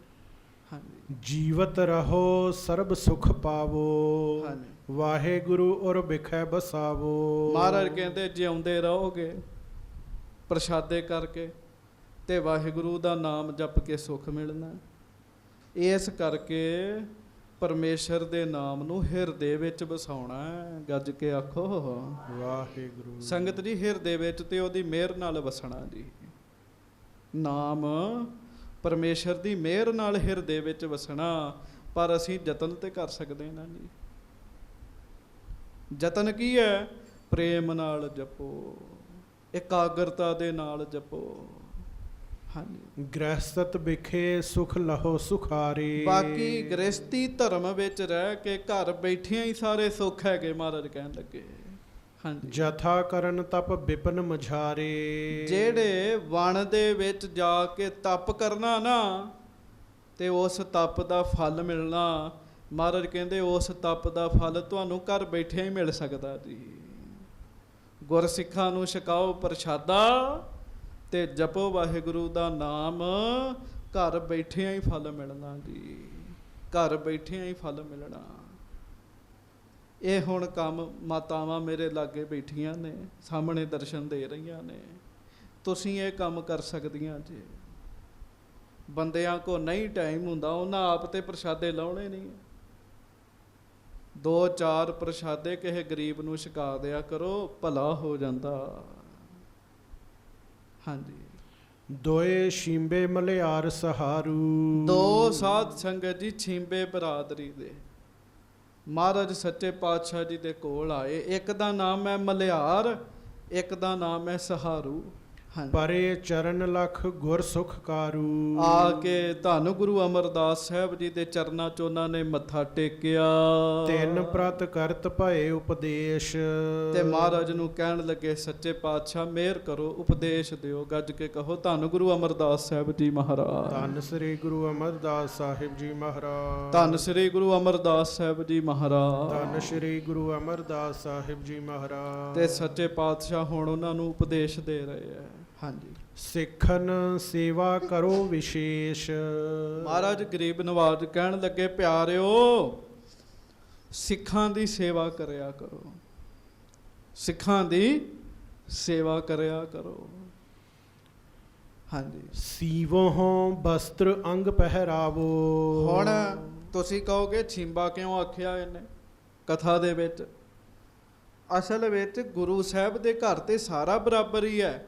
ਹਾਂਜੀ। ਜੀਵਤ ਰਹੋ ਸਰਬ ਸੁਖ ਪਾਵੋ। ਹਾਂਜੀ। ਵਾਹਿਗੁਰੂ ਔਰ ਬਿਖੈ ਬਸਾਵੋ। ਮਹਾਰਾਜ ਕਹਿੰਦੇ ਜਿਉਂਦੇ ਰਹੋਗੇ ਪ੍ਰਸ਼ਾਦੇ ਕਰਕੇ, ਤੇ ਵਾਹਿਗੁਰੂ ਦਾ ਨਾਮ ਜਪ ਕੇ ਸੁੱਖ ਮਿਲਣਾ। ਇਸ ਕਰਕੇ ਪਰਮੇਸ਼ਰ ਦੇ ਨਾਮ ਨੂੰ ਹਿਰਦੇ ਵਿੱਚ ਵਸਾਉਣਾ ਹੈ। ਗੱਜ ਕੇ ਆਖੋ ਵਾਹਿਗੁਰੂ। ਸੰਗਤ ਜੀ, ਹਿਰਦੇ ਵਿੱਚ ਤੇ ਉਹਦੀ ਮਿਹਰ ਨਾਲ ਵਸਣਾ ਜੀ। ਨਾਮ ਪਰਮੇਸ਼ਰ ਦੀ ਮਿਹਰ ਨਾਲ ਹਿਰਦੇ ਵਿੱਚ ਵਸਣਾ। ਪਰ ਅਸੀਂ ਯਤਨ ਤੇ ਕਰ ਸਕਦੇ ਨਾ ਜੀ। ਯਤਨ ਕੀ ਹੈ? ਪ੍ਰੇਮ ਨਾਲ ਜਪੋ, ਇਕਾਗਰਤਾ ਦੇ ਨਾਲ ਜਪੋ। ਹਾਂਜੀ। ਗ੍ਰਹਿਸਤ ਵਿਖੇ ਸੁਖ ਲਹੋ ਸੁਖਾਰੇ। ਬਾਕੀ ਗ੍ਰਸਤੀ ਧਰਮ ਵਿੱਚ ਰਹਿ ਕੇ ਘਰ ਬੈਠਿਆਂ ਹੀ ਸਾਰੇ ਸੁੱਖ ਹੈਗੇ, ਮਹਾਰਾਜ ਕਹਿਣ ਲੱਗੇ। ਹਾਂਜੀ। ਜਥਾ ਕਰਨ ਤਪ ਵਿਪਨ ਮਝਾਰੇ। ਜਿਹੜੇ ਵਣ ਦੇ ਵਿੱਚ ਜਾ ਕੇ ਤਪ ਕਰਨਾ ਨਾ, ਤੇ ਉਸ ਤਪ ਦਾ ਫਲ ਮਿਲਣਾ, ਮਹਾਰਾਜ ਕਹਿੰਦੇ ਉਸ ਤਪ ਦਾ ਫਲ ਤੁਹਾਨੂੰ ਘਰ ਬੈਠਿਆਂ ਹੀ ਮਿਲ ਸਕਦਾ ਜੀ। ਗੁਰਸਿੱਖਾਂ ਨੂੰ ਛਕਾਓ ਪ੍ਰਸ਼ਾਦਾ ਤੇ ਜਪੋ ਵਾਹਿਗੁਰੂ ਦਾ ਨਾਮ, ਘਰ ਬੈਠਿਆਂ ਹੀ ਫਲ ਮਿਲਣਾ ਜੀ। ਘਰ ਬੈਠਿਆਂ ਹੀ ਫਲ ਮਿਲਣਾ। ਇਹ ਹੁਣ ਕੰਮ ਮਾਤਾਵਾਂ ਮੇਰੇ ਲਾਗੇ ਬੈਠੀਆਂ ਨੇ, ਸਾਹਮਣੇ ਦਰਸ਼ਨ ਦੇ ਰਹੀਆਂ ਨੇ, ਤੁਸੀਂ ਇਹ ਕੰਮ ਕਰ ਸਕਦੀਆਂ ਜੀ। ਬੰਦਿਆਂ ਕੋ ਨਹੀਂ ਟਾਈਮ ਹੁੰਦਾ, ਉਹਨਾਂ ਆਪ ਤੇ ਪ੍ਰਸ਼ਾਦੇ ਲਾਉਣੇ ਨਹੀਂ। 2-4 ਪ੍ਰਸ਼ਾਦੇ ਕਿਸੇ ਗਰੀਬ ਨੂੰ ਛਕਾ ਦਿਆ ਕਰੋ, ਭਲਾ ਹੋ ਜਾਂਦਾ। ਹਾਂਜੀ। ਦੋਏ ਸ਼ੀਂਬੇ ਮਲਿਆਰ ਸਹਾਰੂ। 2 ਸਾਧ ਸੰਗਤ ਜੀ ਛੀਂਬੇ ਬਰਾਦਰੀ ਦੇ ਮਹਾਰਾਜ ਸੱਚੇ ਪਾਤਸ਼ਾਹ ਜੀ ਦੇ ਕੋਲ ਆਏ। ਇੱਕ ਦਾ ਨਾਮ ਹੈ ਮਲਿਆਰ, ਇੱਕ ਦਾ ਨਾਮ ਹੈ ਸਹਾਰੂ। ਹਾਂਜੀ। ਪਰੇ ਚਰਨ ਲਖ ਗੁਰ ਸੁਖ ਕਾਰੂ। ਆ ਕੇ ਧੰਨ ਗੁਰੂ ਅਮਰਦਾਸ ਸਾਹਿਬ ਜੀ ਦੇ ਚਰਨਾਂ 'ਚ ਉਹਨਾਂ ਨੇ ਮੱਥਾ ਟੇਕਿਆ। ਤਿੰਨ ਪ੍ਰਤ ਕਰਤ ਭਏ ਉਪਦੇਸ਼। ਤੇ ਮਹਾਰਾਜ ਨੂੰ ਕਹਿਣ ਲੱਗੇ, ਸੱਚੇ ਪਾਤਸ਼ਾਹ ਮਿਹਰ ਕਰੋ, ਉਪਦੇਸ਼ ਦਿਓ। ਗੱਜ ਕੇ ਕਹੋ ਧੰਨ ਗੁਰੂ ਅਮਰਦਾਸ ਸਾਹਿਬ ਜੀ ਮਹਾਰਾਜ। ਧੰਨ ਸ੍ਰੀ ਗੁਰੂ ਅਮਰਦਾਸ ਸਾਹਿਬ ਜੀ ਮਹਾਰਾਜ। ਧੰਨ ਸ੍ਰੀ ਗੁਰੂ ਅਮਰਦਾਸ ਸਾਹਿਬ ਜੀ ਮਹਾਰਾਜ। ਧੰਨ ਸ੍ਰੀ ਗੁਰੂ ਅਮਰਦਾਸ ਸਾਹਿਬ ਜੀ ਮਹਾਰਾਜ। ਤੇ ਸੱਚੇ ਪਾਤਸ਼ਾਹ ਹੁਣ ਉਹਨਾਂ ਨੂੰ ਉਪਦੇਸ਼ ਦੇ ਰਹੇ ਆ। ਹਾਂਜੀ। ਸਿੱਖਨ ਸੇਵਾ ਕਰੋ ਵਿਸ਼ੇਸ਼। ਮਹਾਰਾਜ ਗਰੀਬ ਨਵਾਜ ਕਹਿਣ ਲੱਗੇ, ਪਿਆਰਿਓ ਸਿੱਖਾਂ ਦੀ ਸੇਵਾ ਕਰਿਆ ਕਰੋ, ਸਿੱਖਾਂ ਦੀ ਸੇਵਾ ਕਰਿਆ ਕਰੋ। ਹਾਂਜੀ। ਸੀਵੋਂ ਬਸਤਰ ਅੰਗ ਪਹਿਰਾਵੋ। ਹੁਣ ਤੁਸੀਂ ਕਹੋਗੇ ਛਿੰਬਾ ਕਿਉਂ ਆਖਿਆ ਇਹਨੇ ਕਥਾ ਦੇ ਵਿੱਚ? ਅਸਲ ਵਿੱਚ ਗੁਰੂ ਸਾਹਿਬ ਦੇ ਘਰ ਤੇ ਸਾਰਾ ਬਰਾਬਰ ਹੀ ਹੈ,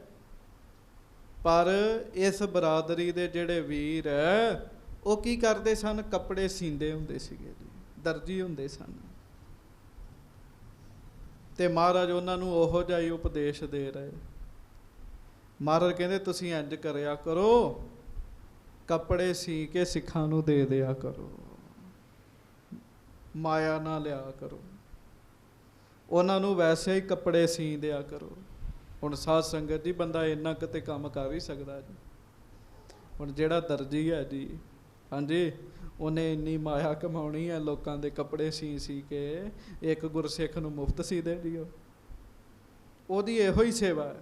ਪਰ ਇਸ ਬਰਾਦਰੀ ਦੇ ਜਿਹੜੇ ਵੀਰ ਹੈ ਉਹ ਕੀ ਕਰਦੇ ਸਨ? ਕੱਪੜੇ ਸੀਂਦੇ ਹੁੰਦੇ ਸੀਗੇ ਜੀ, ਦਰਜੀ ਹੁੰਦੇ ਸਨ। ਤੇ ਮਹਾਰਾਜ ਉਹਨਾਂ ਨੂੰ ਉਹੋ ਜਿਹਾ ਹੀ ਉਪਦੇਸ਼ ਦੇ ਰਹੇ। ਮਹਾਰਾਜ ਕਹਿੰਦੇ ਤੁਸੀਂ ਇੰਜ ਕਰਿਆ ਕਰੋ, ਕੱਪੜੇ ਸੀ ਕੇ ਸਿੱਖਾਂ ਨੂੰ ਦੇ ਦਿਆ ਕਰੋ, ਮਾਇਆ ਨਾ ਲਿਆ ਕਰੋ, ਉਹਨਾਂ ਨੂੰ ਵੈਸੇ ਹੀ ਕੱਪੜੇ ਸੀ ਦਿਆ ਕਰੋ। ਹੁਣ ਸਾਧ ਸੰਗਤ ਜੀ, ਬੰਦਾ ਇੰਨਾ ਕਿਤੇ ਕੰਮ ਕਰ ਹੀ ਸਕਦਾ ਜੀ। ਹੁਣ ਜਿਹੜਾ ਦਰਜੀ ਹੈ ਜੀ, ਹਾਂਜੀ, ਉਹਨੇ ਇੰਨੀ ਮਾਇਆ ਕਮਾਉਣੀ ਹੈ, ਲੋਕਾਂ ਦੇ ਕੱਪੜੇ ਸੀ ਕੇ ਇੱਕ ਗੁਰਸਿੱਖ ਨੂੰ ਮੁਫਤ ਸੀ ਦੇਣੀ, ਉਹਦੀ ਇਹੋ ਹੀ ਸੇਵਾ ਹੈ।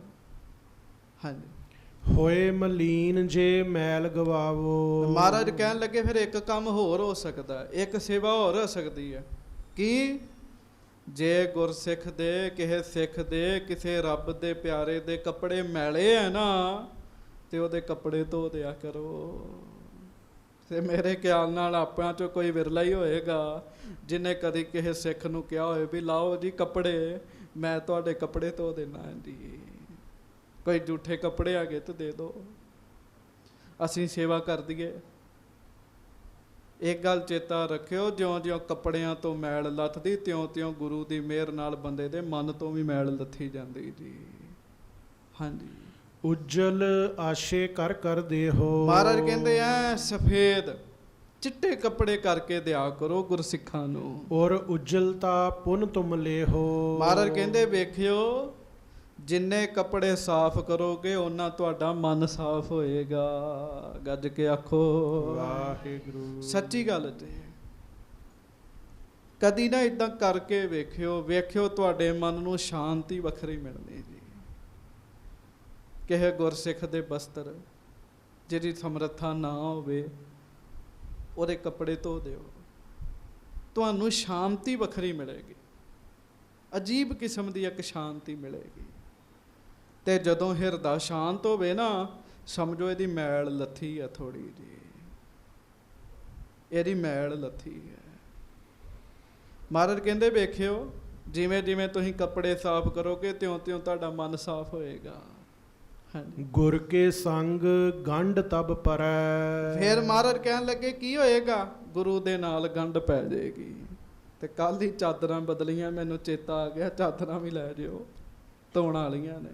ਹਾਂਜੀ। ਹੋਏ ਮਲੀਨ ਜੇ ਮੈਲ ਗਵਾਵੋ। ਮਹਾਰਾਜ ਕਹਿਣ ਲੱਗੇ ਫਿਰ ਇੱਕ ਕੰਮ ਹੋਰ ਹੋ ਸਕਦਾ, ਇੱਕ ਸੇਵਾ ਹੋਰ ਹੋ ਸਕਦੀ ਹੈ। ਕੀ? ਜੇ ਗੁਰਸਿੱਖ ਦੇ, ਕਿਸੇ ਸਿੱਖ ਦੇ, ਕਿਸੇ ਰੱਬ ਦੇ ਪਿਆਰੇ ਦੇ ਕੱਪੜੇ ਮੈਲੇ ਹੈ ਨਾ, ਤੇ ਉਹਦੇ ਕੱਪੜੇ ਧੋ ਦਿਆ ਕਰੋ। ਤੇ ਮੇਰੇ ਖਿਆਲ ਨਾਲ ਆਪਾਂ ਚੋਂ ਕੋਈ ਵਿਰਲਾ ਹੀ ਹੋਏਗਾ ਜਿਹਨੇ ਕਦੀ ਕਿਸੇ ਸਿੱਖ ਨੂੰ ਕਿਹਾ ਹੋਏ ਵੀ ਲਾਓ ਜੀ ਕੱਪੜੇ, ਮੈਂ ਤੁਹਾਡੇ ਕੱਪੜੇ ਧੋ ਦੇਣਾ ਜੀ। ਕੋਈ ਝੂਠੇ ਕੱਪੜੇ ਆ ਗਏ ਤੇ ਦੇ ਦਿਓ, ਅਸੀਂ ਸੇਵਾ ਕਰ ਦਈਏ। ਇੱਕ ਗੱਲ ਚੇਤਾ ਰੱਖਿਓ, ਜਿਉਂ-ਜਿਉਂ ਕੱਪੜਿਆਂ ਤੋਂ ਮੈਲ ਲੱਥਦੀ, ਤਿਉਂ-ਤਿਉਂ ਗੁਰੂ ਦੀ ਮਿਹਰ ਨਾਲ ਬੰਦੇ ਦੇ ਮਨ ਤੋਂ ਵੀ ਮੈਲ ਲੱਥੀ ਜਾਂਦੀ ਜੀ। ਹਾਂਜੀ। ਉਜਲ ਆਸ਼ੇ ਕਰ ਕਰ ਦੇਹੋ। ਮਹਾਰਾਜ ਕਹਿੰਦੇ ਐ ਸਫੇਦ ਚਿੱਟੇ ਕੱਪੜੇ ਕਰਕੇ ਦਿਆ ਕਰੋ ਗੁਰਸਿੱਖਾਂ ਨੂੰ। ਔਰ ਉਜਲਤਾ ਪੁਨ ਤੁਮ ਲੇਹੋ। ਮਹਾਰਾਜ ਕਹਿੰਦੇ ਵੇਖਿਓ, ਜਿੰਨੇ ਕੱਪੜੇ ਸਾਫ਼ ਕਰੋਗੇ ਓਨਾ ਤੁਹਾਡਾ ਮਨ ਸਾਫ਼ ਹੋਏਗਾ। ਗੱਜ ਕੇ ਆਖੋ ਵਾਹਿਗੁਰੂ। ਸੱਚੀ ਗੱਲ ਤੇ ਕਦੀ ਨਾ ਇਦਾਂ ਕਰਕੇ ਵੇਖਿਓ ਤੁਹਾਡੇ ਮਨ ਨੂੰ ਸ਼ਾਂਤੀ ਵੱਖਰੀ ਮਿਲਣੀ ਜੀ। ਕਿਸੇ ਗੁਰਸਿੱਖ ਦੇ ਬਸਤਰ ਜਿਹਦੀ ਸਮਰੱਥਾ ਨਾ ਹੋਵੇ, ਉਹਦੇ ਕੱਪੜੇ ਧੋ ਦਿਓ, ਤੁਹਾਨੂੰ ਸ਼ਾਂਤੀ ਵੱਖਰੀ ਮਿਲੇਗੀ, ਅਜੀਬ ਕਿਸਮ ਦੀ ਇੱਕ ਸ਼ਾਂਤੀ ਮਿਲੇਗੀ। ਤੇ ਜਦੋਂ ਹਿਰਦਾ ਸ਼ਾਂਤ ਹੋਵੇ ਨਾ, ਸਮਝੋ ਇਹਦੀ ਮੈਲ ਲੱਥੀ ਹੈ ਥੋੜੀ ਜੀ, ਇਹਦੀ ਮੈਲ ਲੱਥੀ ਹੈ। ਮਹਾਰਾਜ ਕਹਿੰਦੇ ਵੇਖਿਓ, ਜਿਵੇਂ ਜਿਵੇਂ ਤੁਸੀਂ ਕੱਪੜੇ ਸਾਫ਼ ਕਰੋਗੇ, ਤਿਉਂ-ਤਿਉਂ ਤੁਹਾਡਾ ਮਨ ਸਾਫ਼ ਹੋਏਗਾ। ਹਾਂਜੀ। ਗੁਰ ਕੇ ਸੰਗ ਗੰਢ ਤਬ ਪਰੈ। ਫਿਰ ਮਹਾਰਾਜ ਕਹਿਣ ਲੱਗੇ ਕੀ ਹੋਏਗਾ? ਗੁਰੂ ਦੇ ਨਾਲ ਗੰਢ ਪੈ ਜਾਏਗੀ। ਤੇ ਕੱਲ੍ਹ ਹੀ ਚਾਦਰਾਂ ਬਦਲੀਆਂ, ਮੈਨੂੰ ਚੇਤਾ ਆ ਗਿਆ, ਚਾਦਰਾਂ ਵੀ ਲੈ ਜਿਓ, ਧੋਣ ਵਾਲੀਆਂ ਨੇ,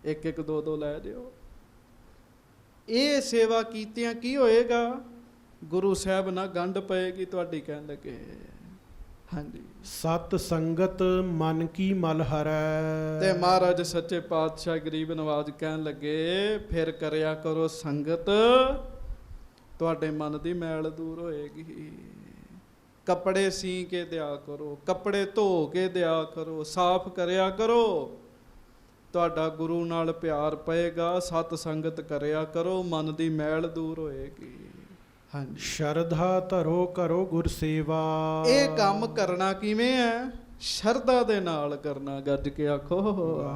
ਇੱਕ ਇੱਕ ਦੋ ਦੋ ਲੈ ਜਿਓ। ਇਹ ਸੇਵਾ ਕੀਤਿਆਂ ਕੀ ਹੋਏਗਾ? ਗੁਰੂ ਸਾਹਿਬ ਨਾਲ ਗੰਢ ਪਏਗੀ ਤੁਹਾਡੀ, ਕਹਿਣ ਲੱਗੇ। ਹਾਂਜੀ, ਸਤ ਸੰਗਤ ਮਨ ਕੀ ਮਲ ਹਰੈ। ਤੇ ਮਹਾਰਾਜ ਸੱਚੇ ਪਾਤਸ਼ਾਹ ਗਰੀਬ ਨਵਾਜ ਕਹਿਣ ਲੱਗੇ, ਫਿਰ ਕਰਿਆ ਕਰੋ ਸੰਗਤ, ਤੁਹਾਡੇ ਮਨ ਦੀ ਮੈਲ ਦੂਰ ਹੋਏਗੀ। ਕੱਪੜੇ ਸੀ ਕੇ ਦਿਆ ਕਰੋ, ਕੱਪੜੇ ਧੋ ਕੇ ਦਿਆ ਕਰੋ, ਸਾਫ਼ ਕਰਿਆ ਕਰੋ, ਤੁਹਾਡਾ ਗੁਰੂ ਨਾਲ ਪਿਆਰ ਪਏਗਾ। ਸਤ ਸੰਗਤ ਕਰਿਆ ਕਰੋ, ਮਨ ਦੀ ਮੈਲ ਦੂਰ ਹੋਏਗੀ। ਹਾਂਜੀ, ਸ਼ਰਧਾ ਧਰੋ ਕਰੋ ਗੁਰ ਸੇਵਾ। ਇਹ ਕੰਮ ਕਰਨਾ ਕਿਵੇਂ ਹੈ? ਸ਼ਰਧਾ ਦੇ ਨਾਲ ਕਰਨਾ। ਗੱਜ ਕੇ ਆਖੋ।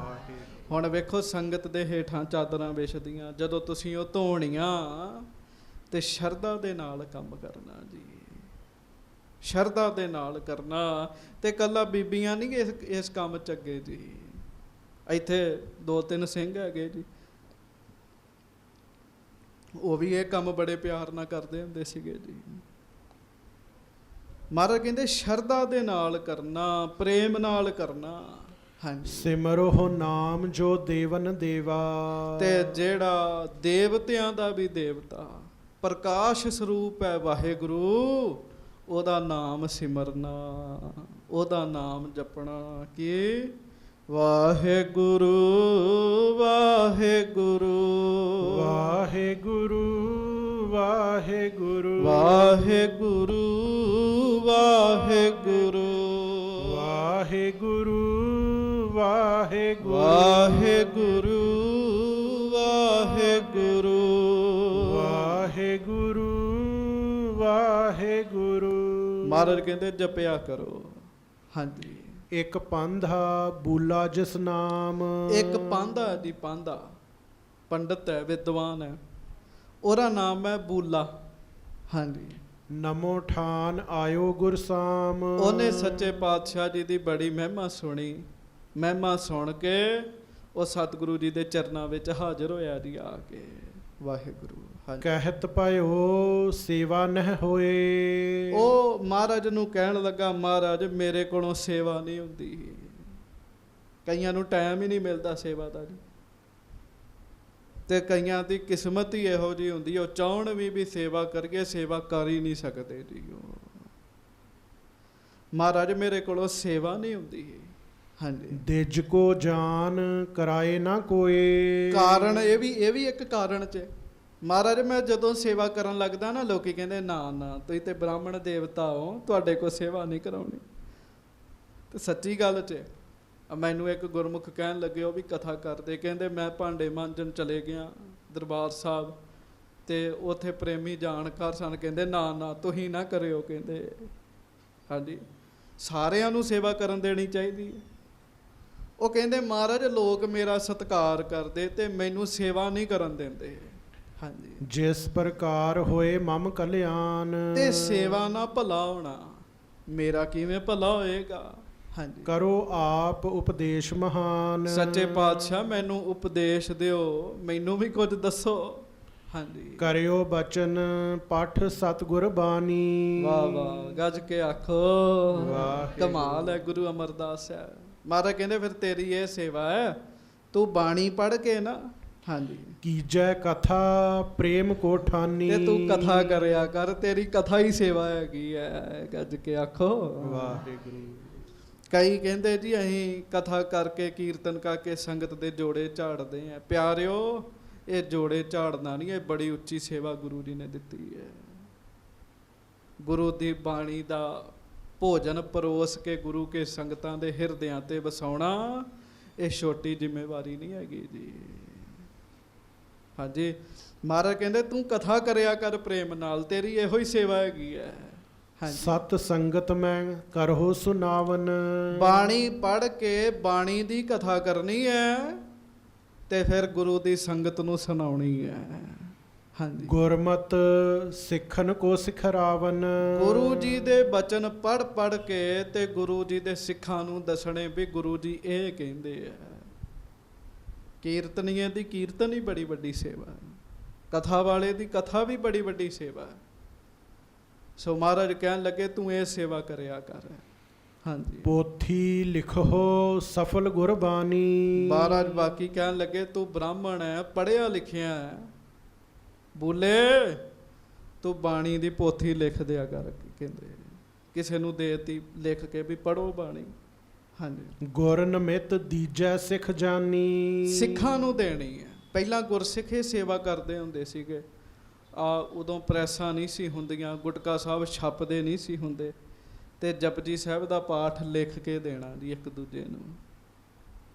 ਹੁਣ ਵੇਖੋ, ਸੰਗਤ ਦੇ ਹੇਠਾਂ ਚਾਦਰਾਂ ਵਿਛਦੀਆਂ, ਜਦੋਂ ਤੁਸੀਂ ਉਹ ਧੋਣੀਆਂ ਤੇ ਸ਼ਰਧਾ ਦੇ ਨਾਲ ਕੰਮ ਕਰਨਾ ਜੀ, ਸ਼ਰਧਾ ਦੇ ਨਾਲ ਕਰਨਾ। ਤੇ ਕੱਲਾ ਬੀਬੀਆਂ ਨਹੀਂ ਇਸ ਕੰਮ 'ਚ ਅੱਗੇ ਜੀ। ਇੱਥੇ 2-3 ਸਿੰਘ ਹੈਗੇ ਜੀ, ਉਹ ਵੀ ਇਹ ਕੰਮ ਬੜੇ ਪਿਆਰ ਨਾਲ ਕਰਦੇ ਹੁੰਦੇ ਸੀਗੇ ਜੀ। ਮਹਾਰਾਜ ਕਹਿੰਦੇ ਸ਼ਰਧਾ ਦੇ ਨਾਲ ਕਰਨਾ, ਪ੍ਰੇਮ ਨਾਲ ਕਰਨਾ। ਹਾਂਜੀ, ਸਿਮਰੋ ਨਾਮ ਜੋ ਦੇਵਨ ਦੇਵਾ। ਤੇ ਜਿਹੜਾ ਦੇਵਤਿਆਂ ਦਾ ਵੀ ਦੇਵਤਾ, ਪ੍ਰਕਾਸ਼ ਸਰੂਪ ਹੈ ਵਾਹਿਗੁਰੂ, ਉਹਦਾ ਨਾਮ ਸਿਮਰਨਾ, ਉਹਦਾ ਨਾਮ ਜਪਣਾ। ਕਿ ਵਾਹਿਗੁਰੂ ਵਾਹਿਗੁਰੂ ਵਾਹਿਗੁਰੂ ਵਾਹਿਗੁਰੂ ਵਾਹਿਗੁਰੂ ਵਾਹਿਗੁਰੂ ਵਾਹਿਗੁਰੂ ਵਾਹਿਗੁਰੂ ਵਾਹਿਗੁਰੂ ਵਾਹਿਗੁਰੂ ਵਾਹਿਗੁਰੂ ਵਾਹਿਗੁਰੂ। ਮਹਾਰਾਜ ਕਹਿੰਦੇ ਜਪਿਆ ਕਰੋ। ਹਾਂਜੀ, ਇੱਕ ਪਾਂਧਾ ਬੂਲਾ ਜਿਸ ਨਾਮ। ਇੱਕ ਪਾਂਧਾ ਜੀ, ਪਾਂਧਾ ਪੰਡਤ ਹੈ, ਵਿਦਵਾਨ ਹੈ, ਉਹਦਾ ਨਾਮ ਹੈ ਬੂਲਾ। ਹਾਂਜੀ, ਨਮੋ ਠਾਨ ਆਇਓ ਗੁਰਸਾਮ। ਉਹਨੇ ਸੱਚੇ ਪਾਤਸ਼ਾਹ ਜੀ ਦੀ ਬੜੀ ਮਹਿਮਾ ਸੁਣੀ। ਮਹਿਮਾ ਸੁਣ ਕੇ ਉਹ ਸਤਿਗੁਰੂ ਜੀ ਦੇ ਚਰਨਾਂ ਵਿੱਚ ਹਾਜ਼ਰ ਹੋਇਆ ਜੀ ਆ ਕੇ। ਵਾਹਿਗੁਰੂ। ਹਾਂਜੀ, ਕਹਿਤ ਪਾਇਓ ਸੇਵਾ ਨਹਿ ਹੋਏ। ਉਹ ਮਹਾਰਾਜ ਨੂੰ ਕਹਿਣ ਲੱਗਾ, ਮਹਾਰਾਜ ਮੇਰੇ ਕੋਲੋਂ ਸੇਵਾ ਨਹੀਂ ਹੁੰਦੀ। ਕਈਆਂ ਨੂੰ ਟਾਈਮ ਹੀ ਨਹੀਂ ਮਿਲਦਾ ਸੇਵਾ ਦਾ ਜੀ, ਤੇ ਕਈਆਂ ਦੀ ਕਿਸਮਤ ਹੀ ਇਹੋ ਜਿਹੀ ਹੁੰਦੀ, ਉਹ ਚਾਹਣ ਵੀ ਸੇਵਾ ਕਰੀਏ, ਸੇਵਾ ਕਰ ਹੀ ਨਹੀਂ ਸਕਦੇ ਜੀ। ਮਹਾਰਾਜ ਮੇਰੇ ਕੋਲੋਂ ਸੇਵਾ ਨਹੀਂ ਹੁੰਦੀ। ਹਾਂਜੀ, ਦਿਜ ਕੋ ਜਾਨ ਕਰਾਏ ਨਾ ਕੋਏ। ਕਾਰਨ ਇਹ ਵੀ ਇੱਕ ਕਾਰਨ 'ਚ ਮਹਾਰਾਜ, ਮੈਂ ਜਦੋਂ ਸੇਵਾ ਕਰਨ ਲੱਗਦਾ ਨਾ, ਲੋਕੀ ਕਹਿੰਦੇ ਨਾ ਨਾ ਤੁਸੀਂ ਤੇ ਬ੍ਰਾਹਮਣ ਦੇਵਤਾ ਹੋ, ਤੁਹਾਡੇ ਕੋਲ ਸੇਵਾ ਨਹੀਂ ਕਰਾਉਣੀ। ਤੇ ਸੱਚੀ ਗੱਲ 'ਚ ਮੈਨੂੰ ਇੱਕ ਗੁਰਮੁਖ ਕਹਿਣ ਲੱਗੇ, ਉਹ ਵੀ ਕਥਾ ਕਰਦੇ, ਕਹਿੰਦੇ ਮੈਂ ਭਾਂਡੇ ਮਾਂਜਣ ਚਲੇ ਗਿਆ ਦਰਬਾਰ ਸਾਹਿਬ, ਤੇ ਉੱਥੇ ਪ੍ਰੇਮੀ ਜਾਣਕਾਰ ਸਨ, ਕਹਿੰਦੇ ਨਾ ਨਾ ਤੁਸੀਂ ਨਾ ਕਰਿਓ। ਕਹਿੰਦੇ ਹਾਂਜੀ, ਸਾਰਿਆਂ ਨੂੰ ਸੇਵਾ ਕਰਨ ਦੇਣੀ ਚਾਹੀਦੀ ਹੈ। ਉਹ ਕਹਿੰਦੇ ਮਹਾਰਾਜ ਲੋਕ ਮੇਰਾ ਸਤਿਕਾਰ ਕਰਦੇ ਤੇ ਮੈਨੂੰ ਸੇਵਾ ਨਹੀਂ ਕਰਨ ਦਿੰਦੇ। ਹਾਂਜੀ, ਜਿਸ ਪ੍ਰਕਾਰ ਹੋਏ ਮਮ ਕਲਿਆਣ। ਤੇ ਸੇਵਾ ਨਾਲ ਭਲਾ ਹੋਣਾ, ਮੇਰਾ ਕਿਵੇਂ ਭਲਾ ਹੋਏਗਾ? ਹਾਂਜੀ, ਕਰੋ ਆਪ ਉਪਦੇਸ਼ ਮਹਾਨ। ਸੱਚੇ ਪਾਤਸ਼ਾਹ ਮੈਨੂੰ ਉਪਦੇਸ਼ ਦਿਓ, ਮੈਨੂੰ ਵੀ ਕੁਝ ਦੱਸੋ। ਹਾਂਜੀ, ਕਰਿਓ ਬਚਨ ਪਠ ਸਤਿਗੁਰ ਬਾਣੀ। ਵਾਹ ਵਾਹ, ਗੱਜ ਕੇ ਆਖੋ ਵਾਹਿਗੁਰੂ। ਕਮਾਲ ਹੈ ਗੁਰੂ ਅਮਰਦਾਸ ਹੈ। ਮਹਾਰਾਜ ਕਹਿੰਦੇ ਫਿਰ ਤੇਰੀ ਇਹ ਸੇਵਾ ਹੈ, ਤੂੰ ਬਾਣੀ ਪੜ੍ਹ ਕੇ ਨਾ, ਹਾਂਜੀ, ਕੀਜੈ ਕਥਾ ਪ੍ਰੇਮ ਕੋ ਠਾਨੀ। ਤੇ ਤੂੰ ਕਥਾ ਕਰਿਆ ਕਰ, ਤੇਰੀ ਕਥਾ ਹੀ ਸੇਵਾ ਹੈਗੀ ਹੈ। ਗੱਜ ਕੇ ਆਖੋ ਵਾਹਿਗੁਰੂ। ਕਈ ਕਹਿੰਦੇ ਜੀ ਅਸੀਂ ਕਥਾ ਕਰਕੇ ਕੀਰਤਨ ਕਰਕੇ ਸੰਗਤ ਦੇ ਜੋੜੇ ਝਾੜਦੇ ਆ। ਪਿਆਰਿਓ, ਇਹ ਜੋੜੇ ਝਾੜਨਾ ਨਹੀਂ, ਇਹ ਬੜੀ ਉੱਚੀ ਸੇਵਾ ਗੁਰੂ ਜੀ ਨੇ ਦਿੱਤੀ ਹੈ। ਗੁਰੂ ਦੀ ਬਾਣੀ ਦਾ ਭੋਜਨ ਪਰੋਸ ਕੇ ਗੁਰੂ ਕੇ ਸੰਗਤਾਂ ਦੇ ਹਿਰਦਿਆਂ ਤੇ ਵਸਾਉਣਾ, ਇਹ ਛੋਟੀ ਜ਼ਿੰਮੇਵਾਰੀ ਨਹੀਂ ਹੈਗੀ ਜੀ। ਹਾਂਜੀ, ਮਹਾਰਾਜ ਕਹਿੰਦੇ ਤੂੰ ਕਥਾ ਕਰਿਆ ਕਰ ਪ੍ਰੇਮ ਨਾਲ, ਤੇਰੀ ਇਹੋ ਹੀ ਸੇਵਾ ਹੈਗੀ ਹੈ। ਸਤ ਸੰਗਤ ਮੈਂ ਕਰਹੁ ਸੁਨਾਵਨ। ਬਾਣੀ ਪੜ੍ਹ ਕੇ ਬਾਣੀ ਦੀ ਕਥਾ ਕਰਨੀ ਹੈ, ਤੇ ਫਿਰ ਗੁਰੂ ਦੀ ਸੰਗਤ ਨੂੰ ਸੁਣਾਉਣੀ ਹੈ। ਹਾਂਜੀ, ਗੁਰਮਤ ਸਿੱਖਣ ਕੋ ਸਿਖਰਾਵਨ। ਗੁਰੂ ਜੀ ਦੇ ਬਚਨ ਪੜ੍ਹ ਪੜ੍ਹ ਕੇ ਤੇ ਗੁਰੂ ਜੀ ਦੇ ਸਿੱਖਾਂ ਨੂੰ ਦੱਸਣੇ ਵੀ ਗੁਰੂ ਜੀ ਇਹ ਕਹਿੰਦੇ ਆ। ਕੀਰਤਨੀਏ ਦੀ ਕੀਰਤਨ ਹੀ ਬੜੀ ਵੱਡੀ ਸੇਵਾ ਹੈ, ਕਥਾ ਵਾਲੇ ਦੀ ਕਥਾ ਵੀ ਬੜੀ ਵੱਡੀ ਸੇਵਾ ਹੈ। ਸੋ ਮਹਾਰਾਜ ਕਹਿਣ ਲੱਗੇ ਤੂੰ ਇਹ ਸੇਵਾ ਕਰਿਆ ਕਰ। ਹਾਂਜੀ, ਪੋਥੀ ਲਿਖੋ ਸਫਲ ਗੁਰਬਾਣੀ। ਮਹਾਰਾਜ ਬਾਕੀ ਕਹਿਣ ਲੱਗੇ ਤੂੰ ਬ੍ਰਾਹਮਣ ਹੈ, ਪੜ੍ਹਿਆ ਲਿਖਿਆ ਹੈ, ਬੋਲੇ ਤੂੰ ਬਾਣੀ ਦੀ ਪੋਥੀ ਲਿਖ ਦਿਆ ਕਰ, ਕਹਿੰਦੇ ਕਿਸੇ ਨੂੰ ਦੇਤੀ ਲਿਖ ਕੇ ਵੀ ਪੜੋ ਬਾਣੀ। ਹਾਂਜੀ, ਗੁਰ ਨਿਮਿਤ ਦੀਜੈ ਸਿੱਖ ਜਾਨੀ, ਸਿੱਖਾਂ ਨੂੰ ਦੇਣੀ ਹੈ। ਪਹਿਲਾਂ ਗੁਰਸਿੱਖੇ ਸੇਵਾ ਕਰਦੇ ਹੁੰਦੇ ਸੀਗੇ, ਉਦੋਂ ਪ੍ਰੈਸਾਂ ਨਹੀਂ ਸੀ ਹੁੰਦੀਆਂ, ਗੁਟਕਾ ਸਾਹਿਬ ਛਪਦੇ ਨਹੀਂ ਸੀ ਹੁੰਦੇ, ਤੇ ਜਪਜੀ ਸਾਹਿਬ ਦਾ ਪਾਠ ਲਿਖ ਕੇ ਦੇਣਾ ਜੀ ਇੱਕ ਦੂਜੇ ਨੂੰ,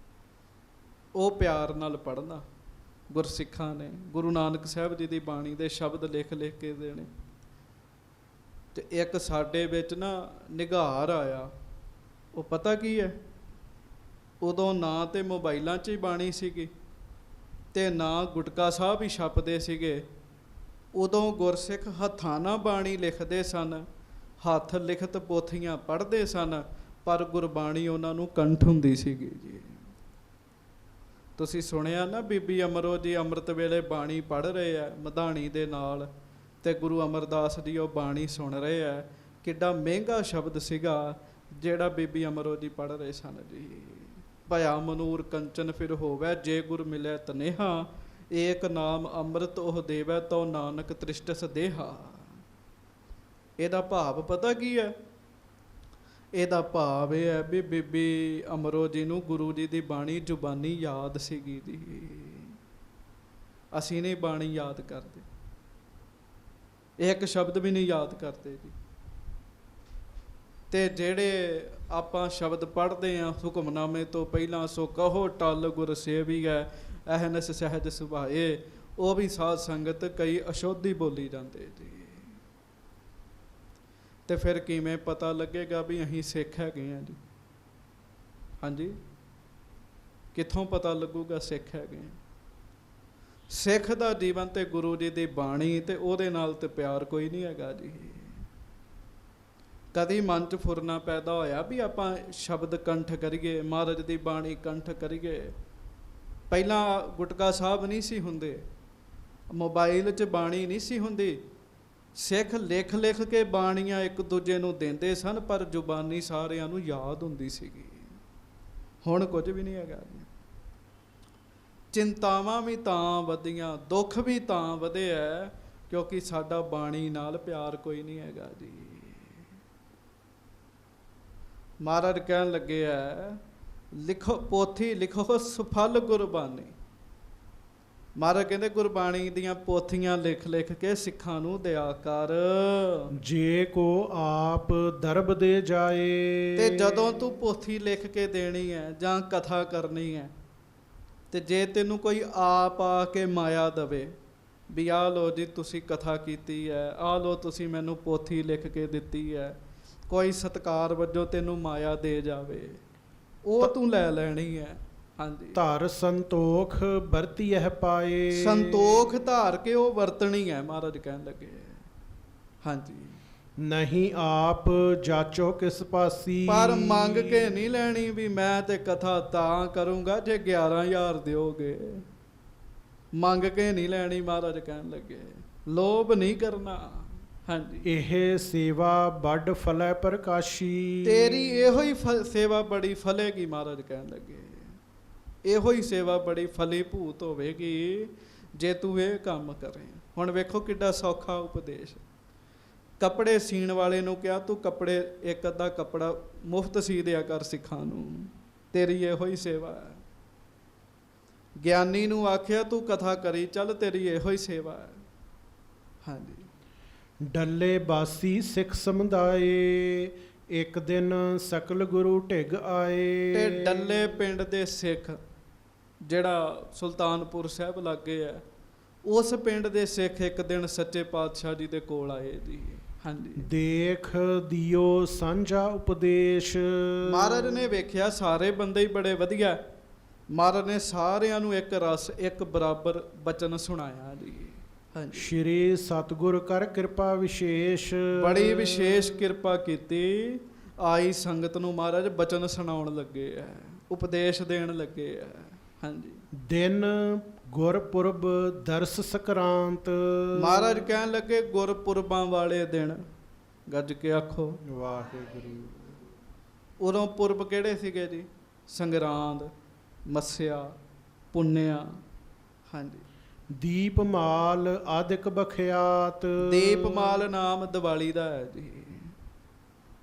ਉਹ ਪਿਆਰ ਨਾਲ ਪੜ੍ਹਨਾ। ਗੁਰਸਿੱਖਾਂ ਨੇ ਗੁਰੂ ਨਾਨਕ ਸਾਹਿਬ ਜੀ ਦੀ ਬਾਣੀ ਦੇ ਸ਼ਬਦ ਲਿਖ ਲਿਖ ਕੇ ਦੇਣੇ। ਤੇ ਇੱਕ ਸਾਡੇ ਵਿੱਚ ਨਾ ਨਿਗਾਰ ਆਇਆ, ਉਹ ਪਤਾ ਕੀ ਹੈ, ਉਦੋਂ ਨਾ ਤੇ ਮੋਬਾਈਲਾਂ 'ਚ ਹੀ ਬਾਣੀ ਸੀਗੀ ਤੇ ਨਾ ਗੁਟਕਾ ਸਾਹਿਬ ਹੀ ਛਪਦੇ ਸੀਗੇ। ਉਦੋਂ ਗੁਰਸਿੱਖ ਹੱਥਾਂ ਨਾਲ ਬਾਣੀ ਲਿਖਦੇ ਸਨ, ਹੱਥ ਲਿਖਤ ਪੋਥੀਆਂ ਪੜ੍ਹਦੇ ਸਨ, ਪਰ ਗੁਰਬਾਣੀ ਉਹਨਾਂ ਨੂੰ ਕੰਠ ਹੁੰਦੀ ਸੀਗੀ ਜੀ। ਤੁਸੀਂ ਸੁਣਿਆ ਨਾ ਬੀਬੀ ਅਮਰੋ ਜੀ ਅੰਮ੍ਰਿਤ ਵੇਲੇ ਬਾਣੀ ਪੜ੍ਹ ਰਹੇ ਆ ਮਧਾਣੀ ਦੇ ਨਾਲ, ਤੇ ਗੁਰੂ ਅਮਰਦਾਸ ਜੀ ਉਹ ਬਾਣੀ ਸੁਣ ਰਹੇ ਆ। ਕਿੱਡਾ ਮਹਿੰਗਾ ਸ਼ਬਦ ਸੀਗਾ ਜਿਹੜਾ ਬੀਬੀ ਅਮਰੋ ਜੀ ਪੜ੍ਹ ਰਹੇ ਸਨ ਜੀ। ਭਇਆ ਮਨੂਰ ਕੰਚਨ ਫਿਰ ਹੋਵੈ, ਜੇ ਗੁਰ ਮਿਲੈ ਤਨੇਹਾ, ਏਕ ਨਾਮ ਅੰਮ੍ਰਿਤ ਉਹ ਦੇਵੈ, ਤੋ ਨਾਨਕ ਤ੍ਰਿਸ਼ਟਸ ਦੇਹਾ। ਇਹਦਾ ਭਾਵ ਪਤਾ ਕੀ ਹੈ? ਇਹਦਾ ਭਾਵ ਇਹ ਹੈ ਵੀ ਬੀਬੀ ਅਮਰੋ ਜੀ ਨੂੰ ਗੁਰੂ ਜੀ ਦੀ ਬਾਣੀ ਜ਼ੁਬਾਨੀ ਯਾਦ ਸੀਗੀ ਜੀ। ਅਸੀਂ ਨਹੀਂ ਬਾਣੀ ਯਾਦ ਕਰਦੇ, ਇੱਕ ਸ਼ਬਦ ਵੀ ਨਹੀਂ ਯਾਦ ਕਰਦੇ ਜੀ। ਤੇ ਜਿਹੜੇ ਆਪਾਂ ਸ਼ਬਦ ਪੜ੍ਹਦੇ ਹਾਂ ਹੁਕਮਨਾਮੇ ਤੋਂ ਪਹਿਲਾਂ, ਸੋ ਕਹੋ ਟਲ ਗੁਰ ਸੇਵੀਐ, ਅਹਨਸ ਸਹਿਜ ਸੁਭਾਏ, ਉਹ ਵੀ ਸਾਧ ਸੰਗਤ ਕਈ ਅਸ਼ੁੱਧ ਹੀ ਬੋਲੀ ਜਾਂਦੇ ਜੀ। ਤੇ ਫਿਰ ਕਿਵੇਂ ਪਤਾ ਲੱਗੇਗਾ ਵੀ ਅਸੀਂ ਸਿੱਖ ਹੈਗੇ ਹਾਂ ਜੀ? ਹਾਂਜੀ, ਕਿੱਥੋਂ ਪਤਾ ਲੱਗੂਗਾ ਸਿੱਖ ਹੈਗੇ ਹਾਂ? ਸਿੱਖ ਦਾ ਜੀਵਨ ਤੇ ਗੁਰੂ ਜੀ ਦੀ ਬਾਣੀ ਤੇ ਉਹਦੇ ਨਾਲ ਤੇ ਪਿਆਰ ਕੋਈ ਨਹੀਂ ਹੈਗਾ ਜੀ। ਕਦੀ ਮਨ 'ਚ ਫੁਰਨਾ ਪੈਦਾ ਹੋਇਆ ਵੀ ਆਪਾਂ ਸ਼ਬਦ ਕੰਠ ਕਰੀਏ, ਮਹਾਰਾਜ ਦੀ ਬਾਣੀ ਕੰਠ ਕਰੀਏ? ਪਹਿਲਾਂ ਗੁਟਕਾ ਸਾਹਿਬ ਨਹੀਂ ਸੀ ਹੁੰਦੇ, ਮੋਬਾਈਲ 'ਚ ਬਾਣੀ ਨਹੀਂ ਸੀ ਹੁੰਦੀ, ਸਿੱਖ ਲਿਖ ਲਿਖ ਕੇ ਬਾਣੀਆਂ ਇੱਕ ਦੂਜੇ ਨੂੰ ਦਿੰਦੇ ਸਨ, ਪਰ ਜ਼ੁਬਾਨੀ ਸਾਰਿਆਂ ਨੂੰ ਯਾਦ ਹੁੰਦੀ ਸੀਗੀ। ਹੁਣ ਕੁਝ ਵੀ ਨਹੀਂ ਹੈਗਾ ਜੀ। ਚਿੰਤਾਵਾਂ ਵੀ ਤਾਂ ਵਧੀਆਂ, ਦੁੱਖ ਵੀ ਤਾਂ ਵਧੇ ਹੈ, ਕਿਉਂਕਿ ਸਾਡਾ ਬਾਣੀ ਨਾਲ ਪਿਆਰ ਕੋਈ ਨਹੀਂ ਹੈਗਾ ਜੀ। ਮਹਾਰਾਜ ਕਹਿਣ ਲੱਗੇ ਹੈ, ਲਿਖੋ ਪੋਥੀ ਲਿਖੋ ਸੁਫਲ ਗੁਰਬਾਣੀ। ਮਹਾਰਾਜ ਕਹਿੰਦੇ ਗੁਰਬਾਣੀ ਦੀਆਂ ਪੋਥੀਆਂ ਲਿਖ ਲਿਖ ਕੇ ਸਿੱਖਾਂ ਨੂੰ ਦਿਆ ਕਰ। ਜੇ ਕੋ ਆਪ ਦਰਬ ਦੇ ਜਾਏ, ਤੇ ਜਦੋਂ ਤੂੰ ਪੋਥੀ ਲਿਖ ਕੇ ਦੇਣੀ ਹੈ ਜਾਂ ਕਥਾ ਕਰਨੀ ਹੈ, ਤੇ ਜੇ ਤੈਨੂੰ ਕੋਈ ਆਪ ਆ ਕੇ ਮਾਇਆ ਦਵੇ ਵੀ ਆਹ ਲਓ ਜੀ ਤੁਸੀਂ ਕਥਾ ਕੀਤੀ ਹੈ, ਆਹ ਲਓ ਤੁਸੀਂ ਮੈਨੂੰ ਪੋਥੀ ਲਿਖ ਕੇ ਦਿੱਤੀ ਹੈ, ਕੋਈ ਸਤਿਕਾਰ ਵਜੋਂ ਤੈਨੂੰ ਮਾਇਆ ਦੇ ਜਾਵੇ, ਉਹ ਤੂੰ ਲੈ ਲੈਣੀ ਹੈ। ਹਾਂਜੀ, ਧਰ ਸੰਤੋਖ ਵਰਤੀਐ ਪਾਏ, ਸੰਤੋਖ ਧਾਰ ਕੇ ਉਹ ਵਰਤਣੀ ਹੈ, ਮਹਾਰਾਜ ਕਹਿਣ ਲੱਗੇ। ਹਾਂਜੀ, ਨਹੀਂ ਆਪ ਜਾਚੋ ਕਿਸ ਪਾਸੀ, ਪਰ ਮੰਗ ਕੇ ਨਹੀਂ ਲੈਣੀ ਵੀ ਮੈਂ ਤੇ ਕਥਾ ਤਾਂ ਕਰੂੰਗਾ ਜੇ 11,000 ਦਿਓਗੇ। ਮੰਗ ਕੇ ਨਹੀਂ ਲੈਣੀ, ਮਹਾਰਾਜ ਕਹਿਣ ਲੱਗੇ। ਲੋਭ ਨਹੀਂ ਕਰਨਾ। ਹਾਂਜੀ, ਇਹ ਸੇਵਾ ਵੱਡ ਫਲੈ ਪ੍ਰਕਾਸ਼ੀ, ਤੇਰੀ ਇਹੋ ਹੀ ਸੇਵਾ ਬੜੀ ਫਲੇਗੀ, ਮਹਾਰਾਜ ਕਹਿਣ ਲੱਗੇ। ਇਹੋ ਹੀ ਸੇਵਾ ਬੜੀ ਫਲੀ ਭੂਤ ਹੋਵੇਗੀ ਜੇ ਤੂੰ ਇਹ ਕੰਮ ਕਰੇ। ਹੁਣ ਵੇਖੋ ਕਿੱਡਾ ਸੌਖਾ ਉਪਦੇਸ਼। ਕੱਪੜੇ ਸੀਣ ਵਾਲੇ ਨੂੰ ਕਿਹਾ ਤੂੰ ਕੱਪੜੇ ਇੱਕ ਅੱਧਾ ਕੱਪੜਾ ਮੁਫਤ ਸੀ ਦਿਆ ਕਰ ਸਿੱਖਾਂ ਨੂੰ, ਤੇਰੀ ਇਹੋ ਹੀ ਸੇਵਾ ਹੈ। ਗਿਆਨੀ ਨੂੰ ਆਖਿਆ ਤੂੰ ਕਥਾ ਕਰੀ ਚੱਲ, ਤੇਰੀ ਇਹੋ ਹੀ ਸੇਵਾ ਹੈ। ਹਾਂਜੀ, ਡੱਲੇ ਬਾਸੀ ਸਿੱਖ ਸਮੁਦਾਏ, ਇੱਕ ਦਿਨ ਸਕਲ ਗੁਰੂ ਢਿੱਗ ਆਏ। ਤੇ ਡੱਲੇ ਪਿੰਡ ਦੇ ਸਿੱਖ ਜਿਹੜਾ ਸੁਲਤਾਨਪੁਰ ਸਾਹਿਬ ਲਾਗੇ ਹੈ, ਉਸ ਪਿੰਡ ਦੇ ਸਿੱਖ ਇੱਕ ਦਿਨ ਸੱਚੇ ਪਾਤਸ਼ਾਹ ਜੀ ਦੇ ਕੋਲ ਆਏ ਜੀ। ਹਾਂਜੀ, ਦੇਖ ਦਿਓ ਸਾਂਝਾ ਉਪਦੇਸ਼, ਮਹਾਰਾਜ ਨੇ ਵੇਖਿਆ ਸਾਰੇ ਬੰਦੇ ਹੀ ਬੜੇ ਵਧੀਆ, ਮਹਾਰਾਜ ਨੇ ਸਾਰਿਆਂ ਨੂੰ ਇੱਕ ਰਸ ਇੱਕ ਬਰਾਬਰ ਬਚਨ ਸੁਣਾਇਆ ਜੀ। ਹਾਂਜੀ, ਸ਼੍ਰੀ ਸਤਿਗੁਰ ਕਰ ਕਿਰਪਾ ਵਿਸ਼ੇਸ਼, ਬੜੀ ਵਿਸ਼ੇਸ਼ ਕਿਰਪਾ ਕੀਤੀ। ਆਈ ਸੰਗਤ ਨੂੰ ਮਹਾਰਾਜ ਬਚਨ ਸੁਣਾਉਣ ਲੱਗੇ ਹੈ, ਉਪਦੇਸ਼ ਦੇਣ ਲੱਗੇ ਹੈ। ਹਾਂਜੀ, ਦਿਨ ਗੁਰਪੁਰਬ ਦਰਸ ਸਕਰਾਂਤ, ਮਹਾਰਾਜ ਕਹਿਣ ਲੱਗੇ ਗੁਰਪੁਰਬਾਂ ਵਾਲੇ ਦਿਨ ਗੱਜ ਕੇ ਆਖੋ ਵਾਹਿਗੁਰੂ। ਉਦੋਂ ਪੁਰਬ ਕਿਹੜੇ ਸੀਗੇ ਜੀ? ਸੰਗਰਾਂਦ, ਮੱਸਿਆ, ਪੁੰਨਿਆ। ਹਾਂਜੀ, ਦੀਪਮਾਲ ਆਦਿਕ ਬਖਿਆਤ। ਦੀਪਮਾਲ ਨਾਮ ਦੀਵਾਲੀ ਦਾ ਹੈ ਜੀ।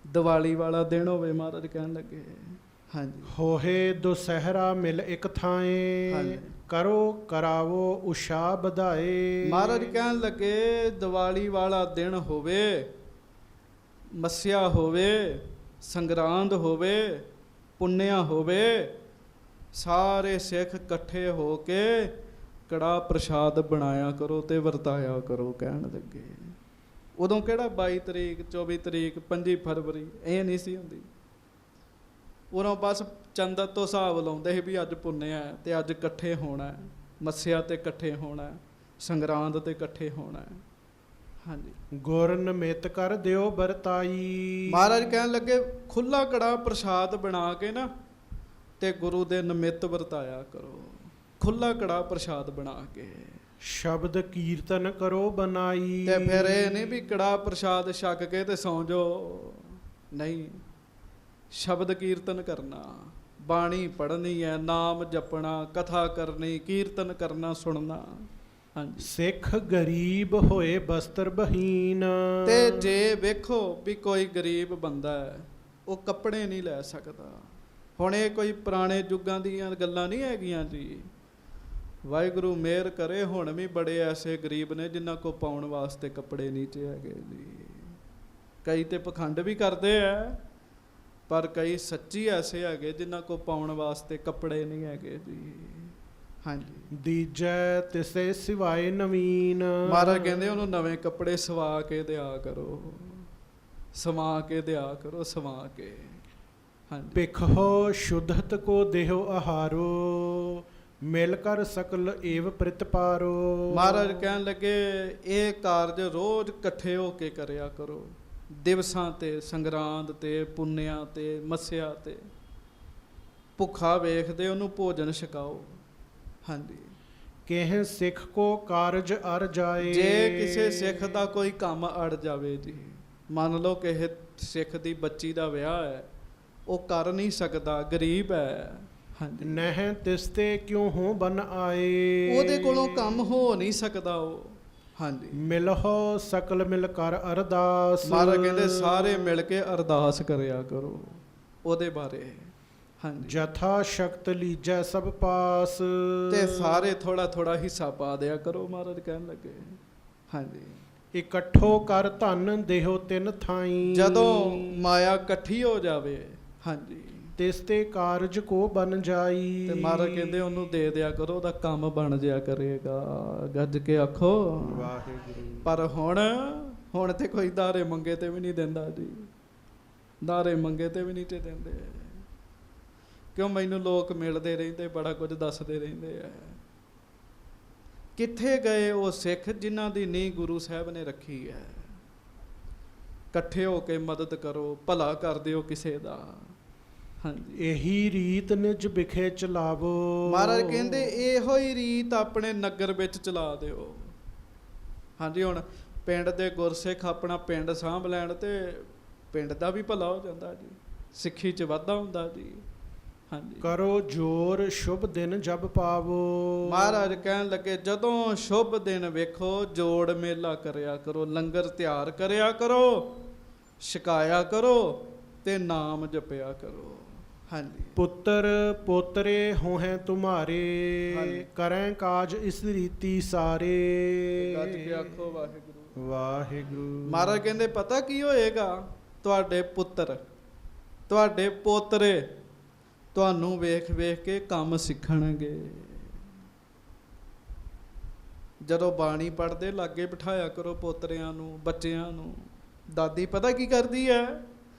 ਦੀਵਾਲੀ ਵਾਲਾ ਦਿਨ ਹੋਵੇ, ਮਹਾਰਾਜ ਕਹਿਣ ਲੱਗੇ। ਹਾਂਜੀ। ਹੋਏ ਦੁਸਹਿਰਾ ਮਿਲ ਇੱਕ ਥਾਏ, ਹਾਂਜੀ। ਕਰੋ ਕਰਾਵੋ ਉਸ਼ਾ ਵਧਾਏ। ਮਹਾਰਾਜ ਕਹਿਣ ਲੱਗੇ ਦੀਵਾਲੀ ਵਾਲਾ ਦਿਨ ਹੋਵੇ, ਮੱਸਿਆ ਹੋਵੇ, ਸੰਗਰਾਂਦ ਹੋਵੇ, ਪੁੰਨਿਆ ਹੋਵੇ, ਸਾਰੇ ਸਿੱਖ ਇਕੱਠੇ ਹੋ ਕੇ ਕੜਾ ਪ੍ਰਸ਼ਾਦ ਬਣਾਇਆ ਕਰੋ ਤੇ ਵਰਤਾਇਆ ਕਰੋ। ਕਹਿਣ ਲੱਗੇ ਉਦੋਂ ਕਿਹੜਾ 22 ਤਰੀਕ 24 ਤਰੀਕ 25 ਫਰਵਰੀ ਇਹ ਨਹੀਂ ਸੀ ਹੁੰਦੀ। ਉਦੋਂ ਬਸ ਚੰਦਰ ਤੋਂ ਹਿਸਾਬ ਲਾਉਂਦੇ ਸੀ ਵੀ ਅੱਜ ਪੁੰਨਿਆ ਤੇ ਅੱਜ ਇਕੱਠੇ ਹੋਣਾ, ਮੱਸਿਆ ਤੇ ਇਕੱਠੇ ਹੋਣਾ, ਸੰਗਰਾਂਦ ਤੇ ਇਕੱਠੇ ਹੋਣਾ। ਹਾਂਜੀ। ਗੁਰ ਨਿਮਿਤ ਕਰ ਦਿਓ ਵਰਤਾਈ। ਮਹਾਰਾਜ ਕਹਿਣ ਲੱਗੇ ਖੁੱਲਾ ਕੜਾ ਪ੍ਰਸ਼ਾਦ ਬਣਾ ਕੇ ਨਾ ਤੇ ਗੁਰੂ ਦੇ ਨਿਮਿਤ ਵਰਤਾਇਆ ਕਰੋ। ਖੁੱਲਾ ਕੜਾ ਪ੍ਰਸ਼ਾਦ ਬਣਾ ਕੇ ਸ਼ਬਦ ਕੀਰਤਨ ਕਰੋ ਬਨਾਈ। ਤੇ ਫਿਰ ਇਹ ਨਹੀਂ ਵੀ ਕੜਾ ਪ੍ਰਸ਼ਾਦ ਛਕ ਕੇ ਤੇ ਸੌਂ ਜਾਓ, ਨਹੀਂ। ਸ਼ਬਦ ਕੀਰਤਨ ਕਰਨਾ, ਬਾਣੀ ਪੜ੍ਹਨੀ ਹੈ, ਨਾਮ ਜਪਣਾ, ਕਥਾ ਕਰਨੀ, ਕੀਰਤਨ ਕਰਨਾ, ਸੁਣਨਾ। ਹਾਂਜੀ। ਸਿੱਖ ਗਰੀਬ ਹੋਏ ਬਸਤਰ ਬਹੀਨ। ਤੇ ਜੇ ਵੇਖੋ ਵੀ ਕੋਈ ਗਰੀਬ ਬੰਦਾ ਹੈ, ਉਹ ਕੱਪੜੇ ਨਹੀਂ ਲੈ ਸਕਦਾ। ਹੁਣ ਇਹ ਕੋਈ ਪੁਰਾਣੇ ਯੁੱਗਾਂ ਦੀਆਂ ਗੱਲਾਂ ਨਹੀਂ ਹੈਗੀਆਂ ਜੀ। ਵਾਹਿਗੁਰੂ ਮਿਹਰ ਕਰੇ, ਹੁਣ ਵੀ ਬੜੇ ਐਸੇ ਗਰੀਬ ਨੇ ਜਿਨ੍ਹਾਂ ਕੋ ਪਾਉਣ ਵਾਸਤੇ ਕੱਪੜੇ ਨੀਚੇ ਹੈਗੇ ਜੀ। ਕਈ ਤੇ ਪਖੰਡ ਵੀ ਕਰਦੇ ਆ, ਪਰ ਕਈ ਸੱਚੀ ਐਸੇ ਹੈਗੇ ਜਿਨ੍ਹਾਂ ਕੋ ਪਾਉਣ ਵਾਸਤੇ ਕੱਪੜੇ ਨਹੀਂ ਹੈਗੇ ਜੀ। ਹਾਂਜੀ। ਦੀਜੈ ਤਿਸੇ ਸਿਵਾਏ ਨਵੀਨ। ਮਹਾਰਾਜ ਕਹਿੰਦੇ ਉਹਨੂੰ ਨਵੇਂ ਕੱਪੜੇ ਸਵਾ ਕੇ ਦਿਆ ਕਰੋ, ਸਵਾ ਕੇ ਦਿਆ ਕਰੋ, ਸਵਾ ਕੇ। ਹਾਂਜੀ। ਭਿਖੋ ਸ਼ੁੱਧਤ ਕੋ ਦੇਹੁ ਆਹਾਰੋ, ਮਿਲ ਕਰ ਸਕਲ ਏਵ ਪ੍ਰਤਪਾਰੋ। ਮਹਾਰਾਜ ਕਹਿਣ ਲੱਗੇ ਇਹ ਕਾਰਜ ਰੋਜ਼ ਇਕੱਠੇ ਹੋ ਕੇ ਕਰਿਆ ਕਰੋ, ਦਿਵਸਾਂ ਤੇ, ਸੰਗਰਾਂਦ ਤੇ, ਪੁੰਨਿਆਂ ਤੇ, ਮੱਸਿਆ ਤੇ। ਭੁੱਖਾ ਵੇਖਦੇ ਉਹਨੂੰ ਭੋਜਨ ਛਕਾਓ। ਹਾਂਜੀ। ਕਿਹ ਸਿੱਖ ਕੋ ਕਾਰਜ ਅਰ ਜਾਏ। ਜੇ ਕਿਸੇ ਸਿੱਖ ਦਾ ਕੋਈ ਕੰਮ ਅੜ ਜਾਵੇ ਜੀ, ਮੰਨ ਲਓ ਕਿਸੇ ਸਿੱਖ ਦੀ ਬੱਚੀ ਦਾ ਵਿਆਹ ਹੈ, ਉਹ ਕਰ ਨਹੀਂ ਸਕਦਾ, ਗਰੀਬ ਹੈ। ਹਾਂਜੀ। ਨਹਿ ਤਿਸਤੇ ਕਿਉਂ ਹੋ ਬਨ ਆਏ। ਉਹਦੇ ਕੋਲੋਂ ਕੰਮ ਹੋ ਨਹੀਂ ਸਕਦਾ ਉਹ। ਹਾਂਜੀ। ਮਿਲਹੁ ਸਕਲ ਮਿਲ ਕਰ ਅਰਦਾਸ। ਮਹਾਰਾਜ ਕਹਿੰਦੇ ਸਾਰੇ ਮਿਲ ਕੇ ਅਰਦਾਸ ਕਰਿਆ ਕਰੋ ਉਹਦੇ ਬਾਰੇ। ਹਾਂਜੀ। ਜਥਾ ਸ਼ਕਤ ਲੀਜੈ ਸਭ ਪਾਸ। ਤੇ ਸਾਰੇ ਥੋੜਾ ਥੋੜਾ ਹਿੱਸਾ ਪਾ ਦਿਆ ਕਰੋ, ਮਹਾਰਾਜ ਕਹਿਣ ਲੱਗੇ। ਹਾਂਜੀ। ਇਕੱਠੋ ਕਰ ਧਨ ਦੇਹੋ ਤਿੰਨ ਥਾਈ। ਜਦੋਂ ਮਾਇਆ ਇਕੱਠੀ ਹੋ ਜਾਵੇ, ਹਾਂਜੀ, ਤਿਸ ਤੇ ਕਾਰਜ ਕੋ ਬਨ ਜਾਈ। ਤੇ ਮਹਾਰਾਜ ਕਹਿੰਦੇ ਉਹਨੂੰ ਦੇ ਦਿਆ ਕਰੋ, ਉਹਦਾ ਕੰਮ ਬਣ ਜਾਇਆ ਕਰੇਗਾ। ਗੱਜ ਕੇ ਆਖੋ ਵਾਹਿਗੁਰੂ। ਪਰ ਹੁਣ ਤੇ ਕੋਈ ਦਾਰੇ ਮੰਗੇ ਤੇ ਵੀ ਨਹੀਂ ਦਿੰਦਾ ਜੀ। ਦਾਰੇ ਮੰਗੇ ਤੇ ਵੀ ਨਹੀਂ ਤੇ ਦਿੰਦੇ। ਕਿਉਂ? ਮੈਨੂੰ ਲੋਕ ਮਿਲਦੇ ਰਹਿੰਦੇ, ਬੜਾ ਕੁਝ ਦੱਸਦੇ ਰਹਿੰਦੇ ਆ। ਕਿੱਥੇ ਗਏ ਉਹ ਸਿੱਖ ਜਿਨ੍ਹਾਂ ਦੀ ਨੀਂਹ ਗੁਰੂ ਸਾਹਿਬ ਨੇ ਰੱਖੀ ਹੈ? ਇਕੱਠੇ ਹੋ ਕੇ ਮਦਦ ਕਰੋ, ਭਲਾ ਕਰ ਦਿਓ ਕਿਸੇ ਦਾ। ਹਾਂਜੀ। ਇਹੀ ਰੀਤ ਨਿਜ ਵਿਖੇ ਚਲਾਵੋ। ਮਹਾਰਾਜ ਕਹਿੰਦੇ ਇਹੋ ਹੀ ਰੀਤ ਆਪਣੇ ਨਗਰ ਵਿੱਚ ਚਲਾ ਦਿਓ। ਹਾਂਜੀ। ਹੁਣ ਪਿੰਡ ਦੇ ਗੁਰਸਿੱਖ ਆਪਣਾ ਪਿੰਡ ਸਾਂਭ ਲੈਣ ਤੇ ਪਿੰਡ ਦਾ ਵੀ ਭਲਾ ਹੋ ਜਾਂਦਾ ਜੀ, ਸਿੱਖੀ 'ਚ ਵਾਧਾ ਹੁੰਦਾ ਜੀ। ਹਾਂਜੀ। ਕਰੋ ਜੋਰ ਸ਼ੁਭ ਦਿਨ ਜਬ ਪਾਵੋ। ਮਹਾਰਾਜ ਕਹਿਣ ਲੱਗੇ ਜਦੋਂ ਸ਼ੁਭ ਦਿਨ ਵੇਖੋ, ਜੋੜ ਮੇਲਾ ਕਰਿਆ ਕਰੋ, ਲੰਗਰ ਤਿਆਰ ਕਰਿਆ ਕਰੋ, ਛਕਾਇਆ ਕਰੋ ਤੇ ਨਾਮ ਜਪਿਆ ਕਰੋ। ਹਾਂਜੀ। ਪੁੱਤਰ ਪੋਤਰੇ ਹੋਹੈ ਤੁਮਾਰੇ, ਹਾਂਜੀ। ਕਰੈ ਕਾਜ ਇਸ ਰੀਤੀ ਸਾਰੇ। ਗੱਜ ਕੇ ਆਖੋ ਵਾਹਿਗੁਰੂ। ਵਾਹਿਗੁਰੂ। ਮਹਾਰਾਜ ਕਹਿੰਦੇ ਪਤਾ ਕੀ ਹੋਏਗਾ? ਤੁਹਾਡੇ ਪੁੱਤਰ, ਤੁਹਾਡੇ ਪੋਤਰੇ ਤੁਹਾਨੂੰ ਵੇਖ ਵੇਖ ਕੇ ਕੰਮ ਸਿੱਖਣਗੇ। ਜਦੋਂ ਬਾਣੀ ਪੜ੍ਹਦੇ ਲਾਗੇ ਬਿਠਾਇਆ ਕਰੋ ਪੋਤਰਿਆਂ ਨੂੰ, ਬੱਚਿਆਂ ਨੂੰ। ਦਾਦੀ ਪਤਾ ਕੀ ਕਰਦੀ ਹੈ?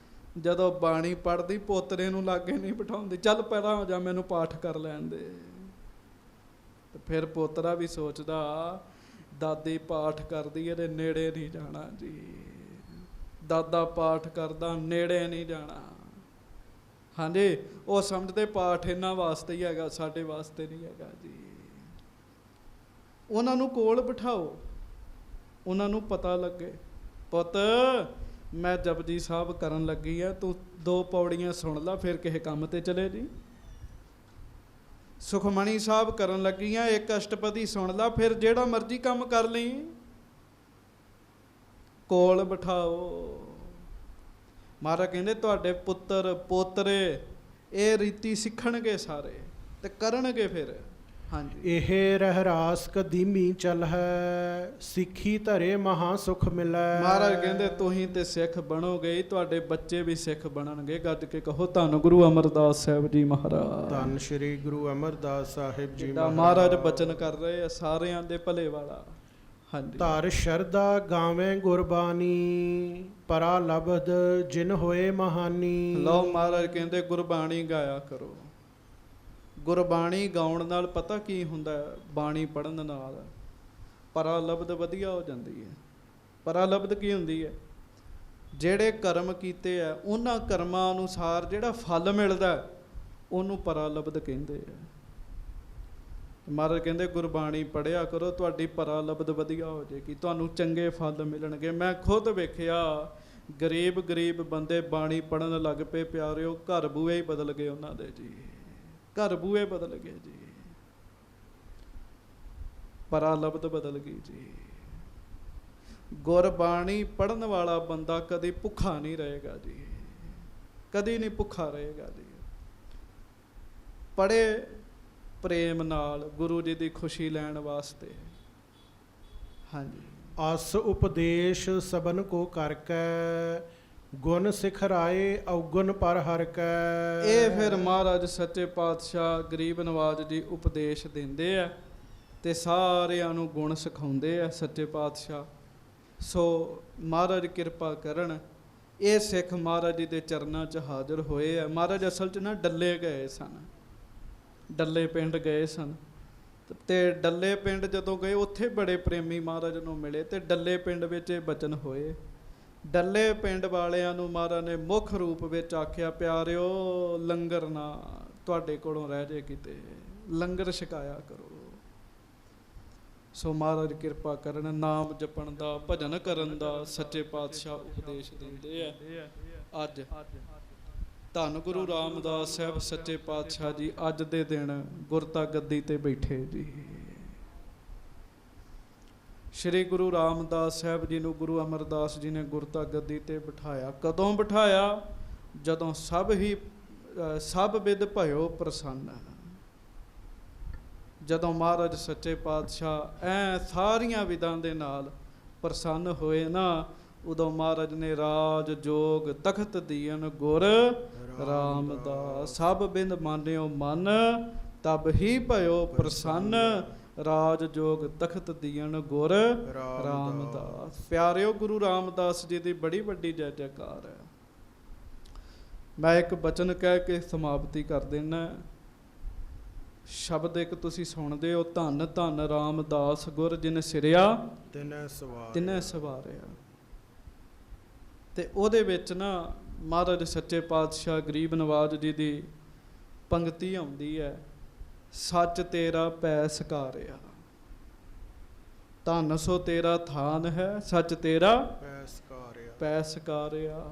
ਜਦੋਂ ਬਾਣੀ ਪੜ੍ਹਦੀ ਪੋਤਰੇ ਨੂੰ ਲਾਗੇ ਨਹੀਂ ਬਿਠਾਉਂਦੀ, ਚੱਲ ਪਹਿਲਾਂ ਹੋ ਜਾ, ਮੈਨੂੰ ਪਾਠ ਕਰ ਲੈਣ ਦੇ। ਤੇ ਫਿਰ ਪੋਤਰਾ ਵੀ ਸੋਚਦਾ ਦਾਦੀ ਪਾਠ ਕਰਦੀ ਇਹਦੇ ਨੇੜੇ ਨਹੀਂ ਜਾਣਾ ਜੀ, ਦਾਦਾ ਪਾਠ ਕਰਦਾ ਨੇੜੇ ਨਹੀਂ ਜਾਣਾ। ਹਾਂਜੀ। ਉਹ ਸਮਝਦੇ ਪਾਠ ਇਹਨਾਂ ਵਾਸਤੇ ਹੀ ਹੈਗਾ, ਸਾਡੇ ਵਾਸਤੇ ਨਹੀਂ ਹੈਗਾ ਜੀ। ਉਹਨਾਂ ਨੂੰ ਕੋਲ ਬਿਠਾਓ, ਉਹਨਾਂ ਨੂੰ ਪਤਾ ਲੱਗੇ ਪੁੱਤ ਮੈਂ ਜਪਜੀ ਸਾਹਿਬ ਕਰਨ ਲੱਗੀ ਆ, ਤੂੰ 2 ਪੌੜੀਆਂ ਸੁਣ ਲਾ, ਫਿਰ ਕਿਸੇ ਕੰਮ ਤੇ ਚਲੇ ਜੀ। ਸੁਖਮਣੀ ਸਾਹਿਬ ਕਰਨ ਲੱਗੀਆਂ, ਇੱਕ ਅਸ਼ਟਪਦੀ ਸੁਣ ਲਾ, ਫਿਰ ਜਿਹੜਾ ਮਰਜ਼ੀ ਕੰਮ ਕਰ ਲਈ। ਕੋਲ ਬਿਠਾਓ। ਮਹਾਰਾਜ ਕਹਿੰਦੇ ਤੁਹਾਡੇ ਪੁੱਤਰ ਪੋਤਰੇ ਇਹ ਰੀਤੀ ਸਿੱਖਣਗੇ ਸਾਰੇ ਤੇ ਕਰਨਗੇ ਫਿਰ। ਹਾਂਜੀ, ਇਹ ਰਹਿਰਾਸ ਕਦੀਮੀ ਚਲ ਹੈ, ਸਿੱਖੀ ਧਰੇ ਮਹਾ ਸੁਖ ਮਿਲੈ। ਮਹਾਰਾਜ ਕਹਿੰਦੇ ਤੁਸੀਂ ਤੇ ਸਿੱਖ ਬਣੋਗੇ, ਤੁਹਾਡੇ ਬੱਚੇ ਵੀ ਸਿੱਖ ਬਣਨਗੇ। ਗੱਜ ਕੇ ਕਹੋ ਧੰਨ ਗੁਰੂ ਅਮਰਦਾਸ ਸਾਹਿਬ ਜੀ ਮਹਾਰਾਜ। ਧੰਨ ਸ੍ਰੀ ਗੁਰੂ ਅਮਰਦਾਸ ਸਾਹਿਬ ਜੀ ਮਹਾਰਾਜ ਬਚਨ ਕਰ ਰਹੇ ਆ ਸਾਰਿਆਂ ਦੇ ਭਲੇ ਵਾਲਾ। ਹਾਂਜੀ, ਧਰ ਸ਼ਰਧਾ ਗਾਵੇਂ ਗੁਰਬਾਣੀ, ਪਰਾ ਲਬਦ ਜਿਨ ਹੋਏ ਮਹਾਨੀ। ਲਓ ਮਹਾਰਾਜ ਕਹਿੰਦੇ ਗੁਰਬਾਣੀ ਗਾਇਆ ਕਰੋ। ਗੁਰਬਾਣੀ ਗਾਉਣ ਨਾਲ ਪਤਾ ਕੀ ਹੁੰਦਾ, ਬਾਣੀ ਪੜ੍ਹਨ ਨਾਲ ਪਰਾ ਲਬਦ ਵਧੀਆ ਹੋ ਜਾਂਦੀ ਹੈ। ਪਰਾ ਲਬਦ ਕੀ ਹੁੰਦੀ ਹੈ? ਜਿਹੜੇ ਕਰਮ ਕੀਤੇ ਆ ਉਹਨਾਂ ਕਰਮਾਂ ਅਨੁਸਾਰ ਜਿਹੜਾ ਫਲ ਮਿਲਦਾ ਉਹਨੂੰ ਪਰਾ ਲਬਦ ਕਹਿੰਦੇ ਆ। ਮਹਾਰਾਜ ਕਹਿੰਦੇ ਗੁਰਬਾਣੀ ਪੜ੍ਹਿਆ ਕਰੋ, ਤੁਹਾਡੀ ਪਰਾ ਲਬਦ ਵਧੀਆ ਹੋ ਜਾਏਗੀ, ਤੁਹਾਨੂੰ ਚੰਗੇ ਫਲ ਮਿਲਣਗੇ। ਮੈਂ ਖੁਦ ਵੇਖਿਆ ਗਰੀਬ ਬੰਦੇ ਬਾਣੀ ਪੜ੍ਹਨ ਲੱਗ ਪਏ ਪਿਆਰਿਓ, ਘਰ ਬੂਹੇ ਹੀ ਬਦਲ ਗਏ ਉਹਨਾਂ ਦੇ ਜੀ, ਘਰ ਬੂਹੇ ਬਦਲ ਗਏ ਜੀ, ਪਰਾ ਲਬਦ ਬਦਲ ਗਈ ਜੀ। ਗੁਰਬਾਣੀ ਪੜ੍ਹਨ ਵਾਲਾ ਬੰਦਾ ਕਦੇ ਭੁੱਖਾ ਨਹੀਂ ਰਹੇਗਾ ਜੀ, ਕਦੀ ਨਹੀਂ ਭੁੱਖਾ ਰਹੇਗਾ ਜੀ। ਪੜ੍ਹੇ ਪ੍ਰੇਮ ਨਾਲ ਗੁਰੂ ਜੀ ਦੀ ਖੁਸ਼ੀ ਲੈਣ ਵਾਸਤੇ। ਹਾਂਜੀ, ਅਸ ਉਪਦੇਸ਼ ਸਬਨ ਕੋ ਕਰਕੈ, ਗੁਣ ਸਿਖਰਾਏ ਔਗੁਣ ਪਰ ਹਰਿ ਕੈ। ਇਹ ਫਿਰ ਮਹਾਰਾਜ ਸੱਚੇ ਪਾਤਸ਼ਾਹ ਗਰੀਬ ਨਵਾਜ ਜੀ ਉਪਦੇਸ਼ ਦਿੰਦੇ ਆ ਤੇ ਸਾਰਿਆਂ ਨੂੰ ਗੁਣ ਸਿਖਾਉਂਦੇ ਆ ਸੱਚੇ ਪਾਤਸ਼ਾਹ। ਸੋ ਮਹਾਰਾਜ ਕਿਰਪਾ ਕਰਨ। ਇਹ ਸਿੱਖ ਮਹਾਰਾਜ ਜੀ ਦੇ ਚਰਨਾਂ 'ਚ ਹਾਜ਼ਰ ਹੋਏ ਆ। ਮਹਾਰਾਜ ਅਸਲ 'ਚ ਨਾ ਡੱਲੇ ਗਏ ਸਨ, ਡੱਲੇ ਪਿੰਡ ਗਏ ਸਨ ਤੇ ਡੱਲੇ ਪਿੰਡ ਜਦੋਂ ਗਏ ਉੱਥੇ ਬੜੇ ਪ੍ਰੇਮੀ ਮਹਾਰਾਜ ਨੂੰ ਮਿਲੇ ਤੇ ਡੱਲੇ ਪਿੰਡ ਵਿੱਚ ਇਹ ਬਚਨ ਹੋਏ। ਡੱਲੇ ਪਿੰਡ ਵਾਲਿਆਂ ਨੂੰ ਮਹਾਰਾਜ ਨੇ ਮੁੱਖ ਰੂਪ ਵਿੱਚ ਆਖਿਆ, ਪਿਆਰਿਓ ਲੰਗਰ ਨਾ ਤੁਹਾਡੇ ਕੋਲੋਂ ਰਹਿ ਜੇ ਕਿਤੇ, ਲੰਗਰ ਛਕਾਇਆ ਕਰੋ। ਸੋ ਮਹਾਰਾਜ ਕਿਰਪਾ ਕਰਨ, ਨਾਮ ਜਪਣ ਦਾ ਭਜਨ ਕਰਨ ਦਾ ਸੱਚੇ ਪਾਤਸ਼ਾਹ ਉਪਦੇਸ਼ ਦਿੰਦੇ ਆ। ਅੱਜ ਧੰਨ ਗੁਰੂ ਰਾਮਦਾਸ ਸਾਹਿਬ ਸੱਚੇ ਪਾਤਸ਼ਾਹ ਜੀ ਅੱਜ ਦੇ ਦਿਨ ਗੁਰਤਾ ਗੱਦੀ ਤੇ ਬੈਠੇ ਜੀ। ਸ਼੍ਰੀ ਗੁਰੂ ਰਾਮਦਾਸ ਸਾਹਿਬ ਜੀ ਨੂੰ ਗੁਰੂ ਅਮਰਦਾਸ ਜੀ ਨੇ ਗੁਰਤਾ ਗੱਦੀ ਤੇ ਬਿਠਾਇਆ। ਕਦੋਂ ਬਿਠਾਇਆ? ਜਦੋਂ ਸਭ ਵਿਦ ਭਇਓ ਪ੍ਰਸੰਨ। ਜਦੋਂ ਮਹਾਰਾਜ ਸੱਚੇ ਪਾਤਸ਼ਾਹ ਐ ਸਾਰੀਆਂ ਵਿਦਾਂ ਦੇ ਨਾਲ ਪ੍ਰਸੰਨ ਹੋਏ ਨਾ, ਉਦੋਂ ਮਹਾਰਾਜ ਨੇ ਰਾਜ ਜੋਗ ਤਖਤ ਦੀਨ ਗੁਰ ਰਾਮਦਾਸ। ਸਭ ਬਿੰਦ ਮਾਨਿਓ ਮਨ, ਤਬ ਹੀ ਭਇਓ ਪ੍ਰਸੰਨ, ਰਾਜ ਜੋਗ ਤਖਤ ਦੀਨ ਗੁਰ ਰਾਮਦਾਸ। ਪਿਆਰਿਓ ਗੁਰੂ ਰਾਮਦਾਸ ਜੀ ਦੀ ਬੜੀ ਵੱਡੀ ਜੈ ਜੈਕਾਰ ਹੈ। ਮੈਂ ਇੱਕ ਬਚਨ ਕਹਿ ਕੇ ਸਮਾਪਤੀ ਕਰ ਦੇਣਾ। ਸ਼ਬਦ ਇੱਕ ਤੁਸੀਂ ਸੁਣਦੇ ਹੋ, ਧੰਨ ਧੰਨ ਰਾਮਦਾਸ ਗੁਰ ਜਿਨ ਸਿਰਿਆ ਤਿਨੈ ਸਵਾਰਿਆ। ਤੇ ਉਹਦੇ ਵਿੱਚ ਨਾ ਮਹਾਰਾਜ ਸੱਚੇ ਪਾਤਸ਼ਾਹ ਗਰੀਬ ਨਵਾਜ ਜੀ ਦੀ ਪੰਗਤੀ ਆਉਂਦੀ ਹੈ, ਸੱਚ ਤੇਰਾ ਪੈ ਸਕਾਰਿਆ, ਧੰਨ ਸੋ ਤੇਰਾ ਥਾਨ ਹੈ, ਸੱਚ ਤੇਰਾ ਪੈ ਸਕਾਰਿਆ।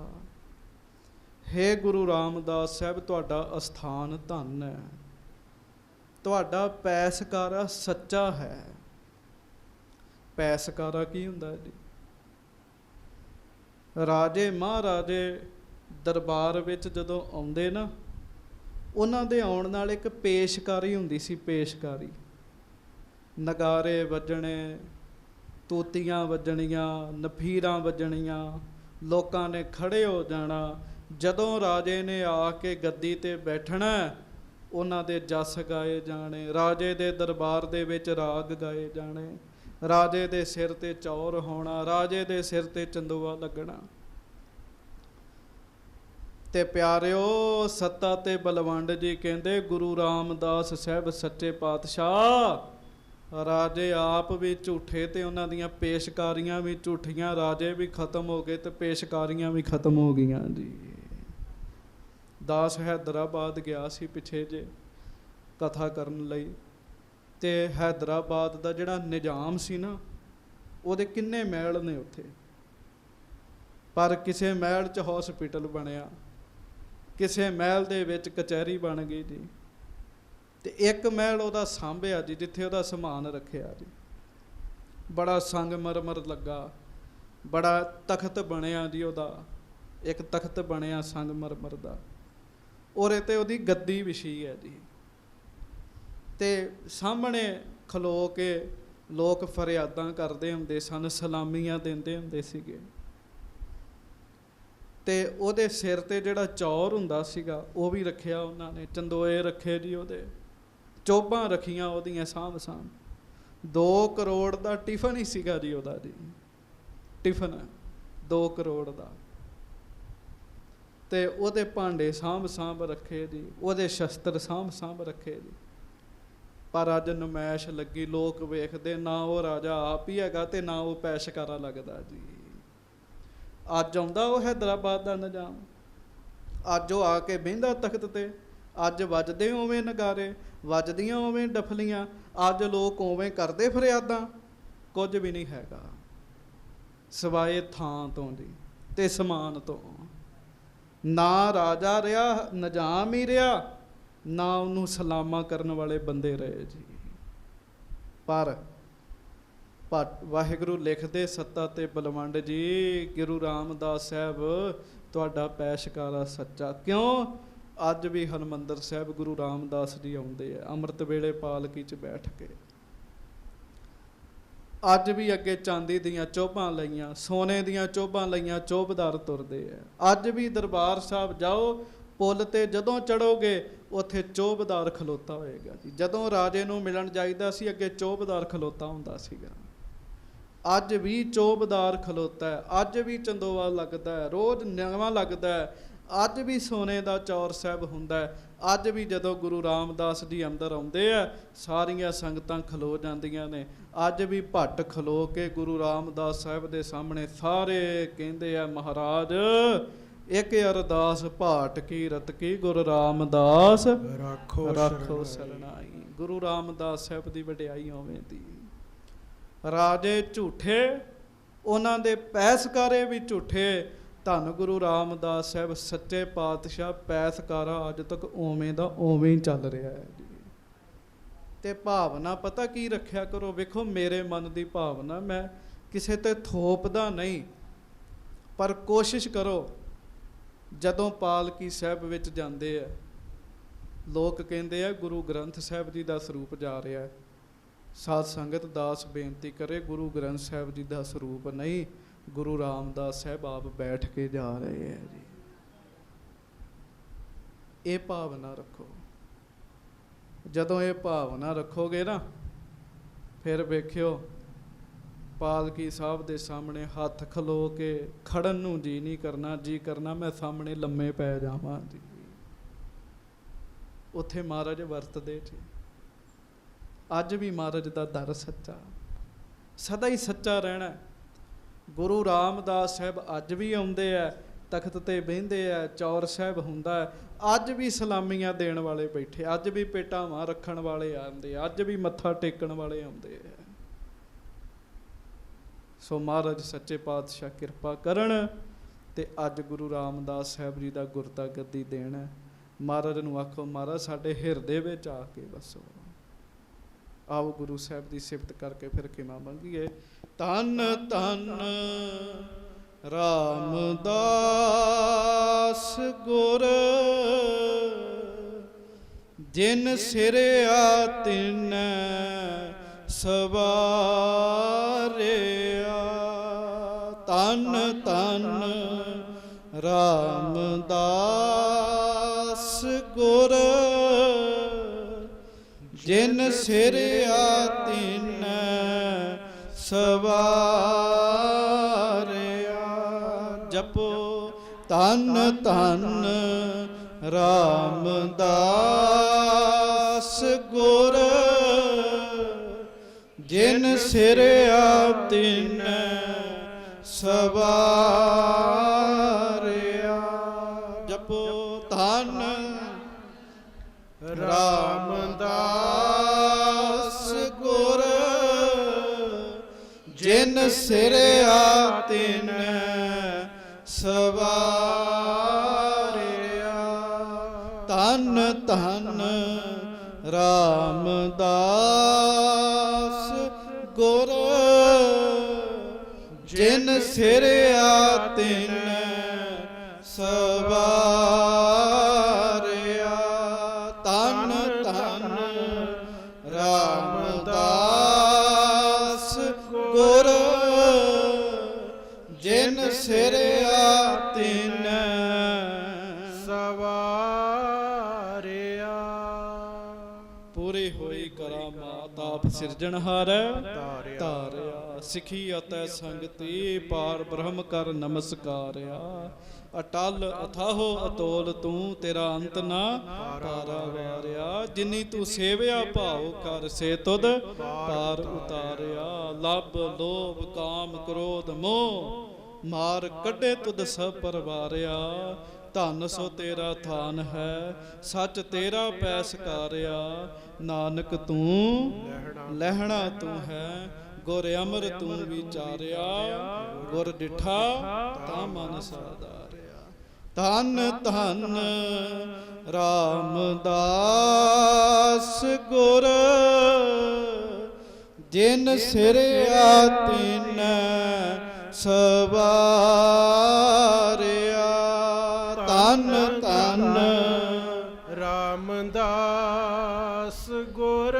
ਹੇ ਗੁਰੂ ਰਾਮਦਾਸ ਸਾਹਿਬ ਤੁਹਾਡਾ ਅਸਥਾਨ ਧੰਨ ਹੈ, ਤੁਹਾਡਾ ਪੈ ਸਕਾਰਾ ਸੱਚਾ ਹੈ। ਪੈ ਸਕਾਰਾ ਕੀ ਹੁੰਦਾ ਜੀ? ਰਾਜੇ ਮਹਾਰਾਜੇ ਦਰਬਾਰ ਵਿੱਚ ਜਦੋਂ ਆਉਂਦੇ ਨਾ, ਉਹਨਾਂ ਦੇ ਆਉਣ ਨਾਲ ਇੱਕ ਪੇਸ਼ਕਾਰੀ ਹੁੰਦੀ ਸੀ। ਪੇਸ਼ਕਾਰੀ, ਨਗਾਰੇ ਵੱਜਣੇ, ਤੂਤੀਆਂ ਵੱਜਣੀਆਂ, ਨਫੀਰਾਂ ਵੱਜਣੀਆਂ, ਲੋਕਾਂ ਨੇ ਖੜੇ ਹੋ ਜਾਣਾ। ਜਦੋਂ ਰਾਜੇ ਨੇ ਆ ਕੇ ਗੱਦੀ ਤੇ ਬੈਠਣਾ, ਉਹਨਾਂ ਦੇ ਜਸ ਗਾਏ ਜਾਣੇ, ਰਾਜੇ ਦੇ ਦਰਬਾਰ ਦੇ ਵਿੱਚ ਰਾਗ ਗਾਏ ਜਾਣੇ, ਰਾਜੇ ਦੇ ਸਿਰ ਤੇ ਚੌਰ ਹੋਣਾ, ਰਾਜੇ ਦੇ ਸਿਰ ਤੇ ਚੰਦੋਆ ਲੱਗਣਾ। ਤੇ ਪਿਆਰਿਓ ਸੱਤਾ ਤੇ ਬਲਵੰਡ ਜੀ ਕਹਿੰਦੇ ਗੁਰੂ ਰਾਮਦਾਸ ਸਾਹਿਬ ਸੱਚੇ ਪਾਤਸ਼ਾਹ ਰਾਜੇ ਆਪ ਵੀ ਝੂਠੇ ਤੇ ਉਹਨਾਂ ਦੀਆਂ ਪੇਸ਼ਕਾਰੀਆਂ ਵੀ ਝੂਠੀਆਂ। ਰਾਜੇ ਵੀ ਖਤਮ ਹੋ ਗਏ ਤੇ ਪੇਸ਼ਕਾਰੀਆਂ ਵੀ ਖਤਮ ਹੋ ਗਈਆਂ ਜੀ। ਦਾਸ ਹੈਦਰਾਬਾਦ ਗਿਆ ਸੀ ਪਿੱਛੇ ਜੇ ਕਥਾ ਕਰਨ ਲਈ, ਤੇ ਹੈਦਰਾਬਾਦ ਦਾ ਜਿਹੜਾ ਨਿਜ਼ਾਮ ਸੀ ਨਾ, ਉਹਦੇ ਕਿੰਨੇ ਮਹਿਲ ਨੇ ਉੱਥੇ, ਪਰ ਕਿਸੇ ਮਹਿਲ 'ਚ ਹੌਸਪੀਟਲ ਬਣਿਆ, ਕਿਸੇ ਮਹਿਲ ਦੇ ਵਿੱਚ ਕਚਹਿਰੀ ਬਣ ਗਈ ਜੀ। ਤੇ ਇੱਕ ਮਹਿਲ ਉਹਦਾ ਸਾਂਭਿਆ ਜੀ, ਜਿੱਥੇ ਉਹਦਾ ਸਮਾਨ ਰੱਖਿਆ ਜੀ। ਬੜਾ ਸੰਗਮਰਮਰ ਲੱਗਾ, ਬੜਾ ਤਖਤ ਬਣਿਆ ਜੀ ਉਹਦਾ, ਇੱਕ ਤਖਤ ਬਣਿਆ ਸੰਗਮਰਮਰ ਦਾ, ਉਹਦੇ ਤੇ ਉਹਦੀ ਗੱਦੀ ਵਿਛੀ ਹੈ ਜੀ। ਤੇ ਸਾਹਮਣੇ ਖਲੋ ਕੇ ਲੋਕ ਫਰਿਆਦਾਂ ਕਰਦੇ ਹੁੰਦੇ ਸਨ, ਸਲਾਮੀਆਂ ਦਿੰਦੇ ਹੁੰਦੇ ਸੀਗੇ। ਤੇ ਉਹਦੇ ਸਿਰ ਤੇ ਜਿਹੜਾ ਚੌਰ ਹੁੰਦਾ ਸੀਗਾ ਉਹ ਵੀ ਰੱਖਿਆ ਉਹਨਾਂ ਨੇ, ਚੰਦੋਏ ਰੱਖੇ ਜੀ ਉਹਦੇ, ਚੋਭਾਂ ਰੱਖੀਆਂ ਉਹਦੀਆਂ ਸਾਂਭ ਸਾਂਭ। 2 ਕਰੋੜ ਦਾ ਟਿਫਨ ਹੀ ਸੀਗਾ ਜੀ ਉਹਦਾ ਜੀ, ਟਿਫਨ 2 ਕਰੋੜ ਦਾ। ਤੇ ਉਹਦੇ ਭਾਂਡੇ ਸਾਂਭ ਸਾਂਭ ਰੱਖੇ ਜੀ, ਉਹਦੇ ਸ਼ਸਤਰ ਸਾਂਭ ਸਾਂਭ ਰੱਖੇ ਜੀ। ਪਰ ਅੱਜ ਨੁਮਾਇਸ਼ ਲੱਗੀ, ਲੋਕ ਵੇਖਦੇ, ਨਾ ਉਹ ਰਾਜਾ ਆਪ ਹੀ ਹੈਗਾ ਤੇ ਨਾ ਉਹ ਪੈਸ਼ਕਾਰਾ ਲੱਗਦਾ ਜੀ। ਅੱਜ ਆਉਂਦਾ ਉਹ ਹੈਦਰਾਬਾਦ ਦਾ ਨਿਜ਼ਾਮ, ਅੱਜ ਉਹ ਆ ਕੇ ਬਹਿੰਦਾ ਤਖਤ ਤੇ, ਅੱਜ ਵੱਜਦੇ ਉਵੇਂ ਨਗਾਰੇ, ਵੱਜਦੀਆਂ ਉਵੇਂ ਡਫਲੀਆਂ, ਅੱਜ ਲੋਕ ਉਵੇਂ ਕਰਦੇ ਫਰਿਆਦਾਂ। ਕੁਝ ਵੀ ਨਹੀਂ ਹੈਗਾ ਸਿਵਾਏ ਥਾਂ ਤੋਂ ਜੀ ਤੇ ਸਮਾਨ ਤੋਂ। ਨਾ ਰਾਜਾ ਰਿਹਾ, ਨਿਜ਼ਾਮ ਹੀ ਰਿਹਾ, ਨਾ ਉਹਨੂੰ ਸਲਾਮਾਂ ਕਰਨ ਵਾਲੇ ਬੰਦੇ ਰਹੇ ਜੀ। ਪਰ ਵਾਹਿਗੁਰੂ ਲਿਖਦੇ ਸੱਤਾ ਤੇ ਬਲਵੰਡ ਜੀ, ਗੁਰੂ ਰਾਮਦਾਸ ਸਾਹਿਬ ਤੁਹਾਡਾ ਪੈਸ਼ਕਾਰਾ ਸੱਚਾ। ਕਿਉਂ? ਅੱਜ ਵੀ ਹਰਿਮੰਦਰ ਸਾਹਿਬ ਗੁਰੂ ਰਾਮਦਾਸ ਜੀ ਆਉਂਦੇ ਆ ਅੰਮ੍ਰਿਤ ਵੇਲੇ ਪਾਲਕੀ 'ਚ ਬੈਠ ਕੇ। ਅੱਜ ਵੀ ਅੱਗੇ ਚਾਂਦੀ ਦੀਆਂ ਚੋਭਾਂ ਲਈਆਂ, ਸੋਨੇ ਦੀਆਂ ਚੋਭਾਂ ਲਈਆਂ, ਚੋਭਦਾਰ ਤੁਰਦੇ ਆ। ਅੱਜ ਵੀ ਦਰਬਾਰ ਸਾਹਿਬ ਜਾਓ, ਪੁੱਲ ਤੇ ਜਦੋਂ ਚੜੋਗੇ ਉੱਥੇ ਚੋਭਦਾਰ ਖਲੋਤਾ ਹੋਏਗਾ ਜੀ। ਜਦੋਂ ਰਾਜੇ ਨੂੰ ਮਿਲਣ ਜਾਈਦਾ ਸੀ, ਅੱਗੇ ਚੋਭਦਾਰ ਖਲੋਤਾ ਹੁੰਦਾ ਸੀਗਾ। ਅੱਜ ਵੀ ਚੋਭਦਾਰ ਖਲੋਤਾ ਹੈ, ਅੱਜ ਵੀ ਚੰਦੋਆ ਲੱਗਦਾ ਹੈ, ਰੋਜ਼ ਨਵਾਂ ਲੱਗਦਾ ਹੈ। ਅੱਜ ਵੀ ਸੋਨੇ ਦਾ ਚੌਰ ਸਾਹਿਬ ਹੁੰਦਾ ਹੈ। ਅੱਜ ਵੀ ਜਦੋਂ ਗੁਰੂ ਰਾਮਦਾਸ ਜੀ ਅੰਦਰ ਆਉਂਦੇ ਆ, ਸਾਰੀਆਂ ਸੰਗਤਾਂ ਖਲੋ ਜਾਂਦੀਆਂ ਨੇ। ਅੱਜ ਵੀ ਭੱਟ ਖਲੋ ਕੇ ਗੁਰੂ ਰਾਮਦਾਸ ਸਾਹਿਬ ਦੇ ਸਾਹਮਣੇ ਸਾਰੇ ਕਹਿੰਦੇ ਆ, ਮਹਾਰਾਜ ਇੱਕ ਅਰਦਾਸ ਭਾਟ ਕੀ ਰਤ ਕੀ ਗੁਰੂ ਰਾਮਦਾਸ ਰਾਖੋ ਸਰਨਾਈ। ਗੁਰੂ ਰਾਮਦਾਸ ਸਾਹਿਬ ਦੀ ਵਡਿਆਈ ਹੋਵੇਂ ਦੀ। ਰਾਜੇ ਝੂਠੇ, ਉਹਨਾਂ ਦੇ ਪੈਸਕਾਰੇ ਵੀ ਝੂਠੇ। ਧੰਨ ਗੁਰੂ ਰਾਮਦਾਸ ਸਾਹਿਬ ਸੱਚੇ ਪਾਤਸ਼ਾਹ, ਪੈਸਕਾਰਾ ਅੱਜ ਤੱਕ ਉਵੇਂ ਦਾ ਉਵੇਂ ਹੀ ਚੱਲ ਰਿਹਾ ਹੈ ਜੀ। ਤੇ ਭਾਵਨਾ ਪਤਾ ਕੀ ਰੱਖਿਆ ਕਰੋ, ਵੇਖੋ ਮੇਰੇ ਮਨ ਦੀ ਭਾਵਨਾ, ਮੈਂ ਕਿਸੇ ਤੇ ਥੋਪਦਾ ਨਹੀਂ, ਪਰ ਕੋਸ਼ਿਸ਼ ਕਰੋ ਜਦੋਂ ਪਾਲਕੀ ਸਾਹਿਬ ਵਿੱਚ ਜਾਂਦੇ ਆ, ਲੋਕ ਕਹਿੰਦੇ ਆ ਗੁਰੂ ਗ੍ਰੰਥ ਸਾਹਿਬ ਜੀ ਦਾ ਸਰੂਪ ਜਾ ਰਿਹਾ। ਸਾਧ ਸੰਗਤ ਦਾਸ ਬੇਨਤੀ ਕਰੇ, ਗੁਰੂ ਗ੍ਰੰਥ ਸਾਹਿਬ ਜੀ ਦਾ ਸਰੂਪ ਨਹੀਂ, ਗੁਰੂ ਰਾਮਦਾਸ ਸਾਹਿਬ ਆਪ ਬੈਠ ਕੇ ਜਾ ਰਹੇ ਹੈ ਜੀ। ਇਹ ਭਾਵਨਾ ਰੱਖੋ। ਜਦੋਂ ਇਹ ਭਾਵਨਾ ਰੱਖੋਗੇ ਨਾ, ਫਿਰ ਵੇਖਿਓ ਪਾਲਕੀ ਸਾਹਿਬ ਦੇ ਸਾਹਮਣੇ ਹੱਥ ਖਲੋ ਕੇ ਖੜਨ ਨੂੰ ਜੀ ਨਹੀਂ ਕਰਨਾ, ਜੀ ਕਰਨਾ ਮੈਂ ਸਾਹਮਣੇ ਲੰਮੇ ਪੈ ਜਾਵਾਂ ਜੀ। ਉੱਥੇ ਮਹਾਰਾਜ ਵਰਤਦੇ ਜੀ। ਅੱਜ ਵੀ ਮਹਾਰਾਜ ਦਾ ਦਰ ਸੱਚਾ, ਸਦਾ ਹੀ ਸੱਚਾ ਰਹਿਣਾ। ਗੁਰੂ ਰਾਮਦਾਸ ਸਾਹਿਬ ਅੱਜ ਵੀ ਆਉਂਦੇ ਆ, ਤਖਤ ਤੇ ਬਹਿੰਦੇ ਆ, ਚੌਰ ਸਾਹਿਬ ਹੁੰਦਾ ਹੈ। ਅੱਜ ਵੀ ਸਲਾਮੀਆਂ ਦੇਣ ਵਾਲੇ ਬੈਠੇ, ਅੱਜ ਵੀ ਪੇਟਾਵਾਂ ਰੱਖਣ ਵਾਲੇ ਆਉਂਦੇ, ਅੱਜ ਵੀ ਮੱਥਾ ਟੇਕਣ ਵਾਲੇ ਆਉਂਦੇ ਆ। ਸੋ ਮਹਾਰਾਜ ਸੱਚੇ ਪਾਤਸ਼ਾਹ ਕਿਰਪਾ ਕਰਨ ਤੇ ਅੱਜ ਗੁਰੂ ਰਾਮਦਾਸ ਸਾਹਿਬ ਜੀ ਦਾ ਗੁਰਤਾ ਗੱਦੀ ਦੇਣ। ਮਹਾਰਾਜ ਨੂੰ ਆਖੋ, ਮਹਾਰਾਜ ਸਾਡੇ ਹਿਰਦੇ ਵਿੱਚ ਆ ਕੇ ਵਸੋ। ਆਓ ਗੁਰੂ ਸਾਹਿਬ ਦੀ ਸਿਫਤ ਕਰਕੇ ਫਿਰ ਖਿਮਾ ਮੰਗੀਏ। ਧੰਨ ਧੰਨ ਰਾਮਦਾਸ ਗੁਰ, ਜਿਨ ਸਿਰਿਆ ਤਿਨ ਸਵਾਰਿਆ। ਧੰਨ ਧੰਨ ਰਾਮਦਾਸ ਗੁਰ, ਜਿਨ ਸਿਰਿਆ ਤਿਨ ਸਵਾਰਿਆ। ਜਪੋ ਧੰਨ ਧੰਨ ਰਾਮਦਾਸ ਗੁਰ, ਜਿਨ ਸਿਰਿਆ ਤਿਨ ਸਵਾਰਿਆ। ਜਪੋ ਧੰਨ ਰਾਮਦਾਸ ਗੁਰ, ਜਿਨ ਸਿਰਿਆ ਤਿਨ ਸਵਾਰਿਆ। ਧੰਨ ਧੰਨ ਰਾਮਦਾਸ ਗੁਰ ਜਿਨ ਸਿਰਿਆ ਤਿਨ ਸਵਾਰਿਆ। ਤਨ ਤਨ ਰਾਮਦਾਸ ਗੁਰ ਜਿਨ ਸਿਰਿਆ ਤਿਨ ਸਵਾਰਿਆ। ਪੂਰੀ ਹੋਈ ਕਰਾਮਾਤ ਆਪ ਸਿਰਜਣਹਾਰੈ ਧਾਰਿਆ। ਸਿੱਖੀ ਅਤੇ ਸੰਗਤੀ ਪਾਰ ਬ੍ਰਹਮ ਕਰ ਨਮਸਕਾਰਿਆ। ਅਟਲ ਅਥਾਹੋ ਅਤੋਲ ਤੂੰ ਤੇਰਾ ਅੰਤ ਨਾ ਪਾਰਾ ਵਾਰਿਆ। ਜਿਨੀ ਤੂੰ ਸੇਵਿਆ ਭਾਉ ਕਰ ਸੇ ਤੁਧ ਪਾਰ ਉਤਾਰਿਆ। ਲੱਭ ਲੋਭ ਕਾਮ ਕ੍ਰੋਧ ਮੋਹ ਮਾਰ ਕੱਢੇ ਤੁਧ ਸਭ ਪਰਵਾਰਿਆ। ਧਨ ਸੋ ਤੇਰਾ ਥਾਨ ਹੈ ਸੱਚ ਤੇਰਾ ਪੈ ਸਕਾਰਿਆ। ਨਾਨਕ ਤੂੰ ਲਹਿਣਾ ਤੂੰ ਹੈ ਗੁਰ ਅਮਰ ਤੂੰ ਵਿਚਾਰਿਆ। ਗੁਰ ਡਿਠਾ ਤਾਂ ਮਨ ਸਾਧਾਰਿਆ। ਧੰਨ ਧੰਨ ਰਾਮਦਾਸ ਗੁਰ ਜਿਨ ਸਿਰਿਆ ਤਿਨ ਸਵਾਰਿਆ। ਧੰਨ ਧੰਨ ਰਾਮਦਾਸ ਗੁਰ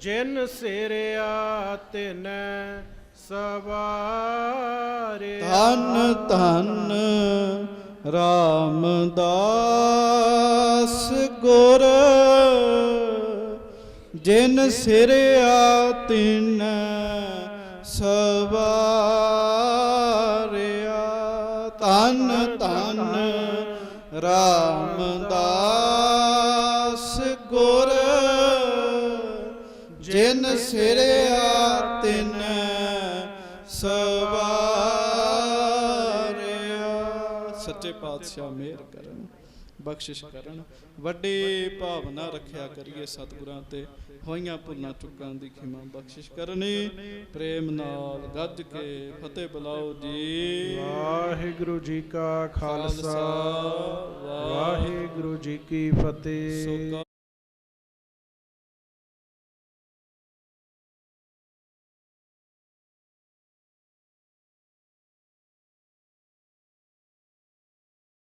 ਜਿਨ ਸਿਰਿਆ ਤਿਨ ਸਵਾਰਿਆ। ਧੰਨ ਧੰਨ ਰਾਮਦਾਸ ਗੁਰ ਜਿਨ ਸਿਰਿਆ ਤਿਨ ਸਵਾਰਿਆ। ਧੰਨ ਧੰਨ ਰਾਮਦਾਸ ਗੁਰ ਜਿਨ ਸਿਰਿਆ ਤਿਨ ਸਵਾਰਿਆ। ਸੱਚੇ ਪਾਤਸ਼ਾਹ ਮਿਹਰ ਕਰਨ ਬਖਸ਼ਿਸ਼ ਕਰਨ। ਵੱਡੀ ਭਾਵਨਾ ਰੱਖਿਆ ਕਰੀਏ ਸਤਿਗੁਰਾਂ ਤੇ ਹੋਈਆਂ ਭੁੱਲਾਂ ਚੁੱਕਾਂ ਦੀ ਖਿਮਾ ਬਖਸ਼ਿਸ਼ ਕਰਨੀ। ਪ੍ਰੇਮ ਨਾਲ ਗੱਜ ਕੇ ਫਤਿਹ ਬੁਲਾਓ ਜੀ। ਵਾਹਿਗੁਰੂ ਜੀ ਕਾ ਖਾਲਸਾ ਵਾਹਿਗੁਰੂ ਜੀ ਕੀ ਫਤਿਹ।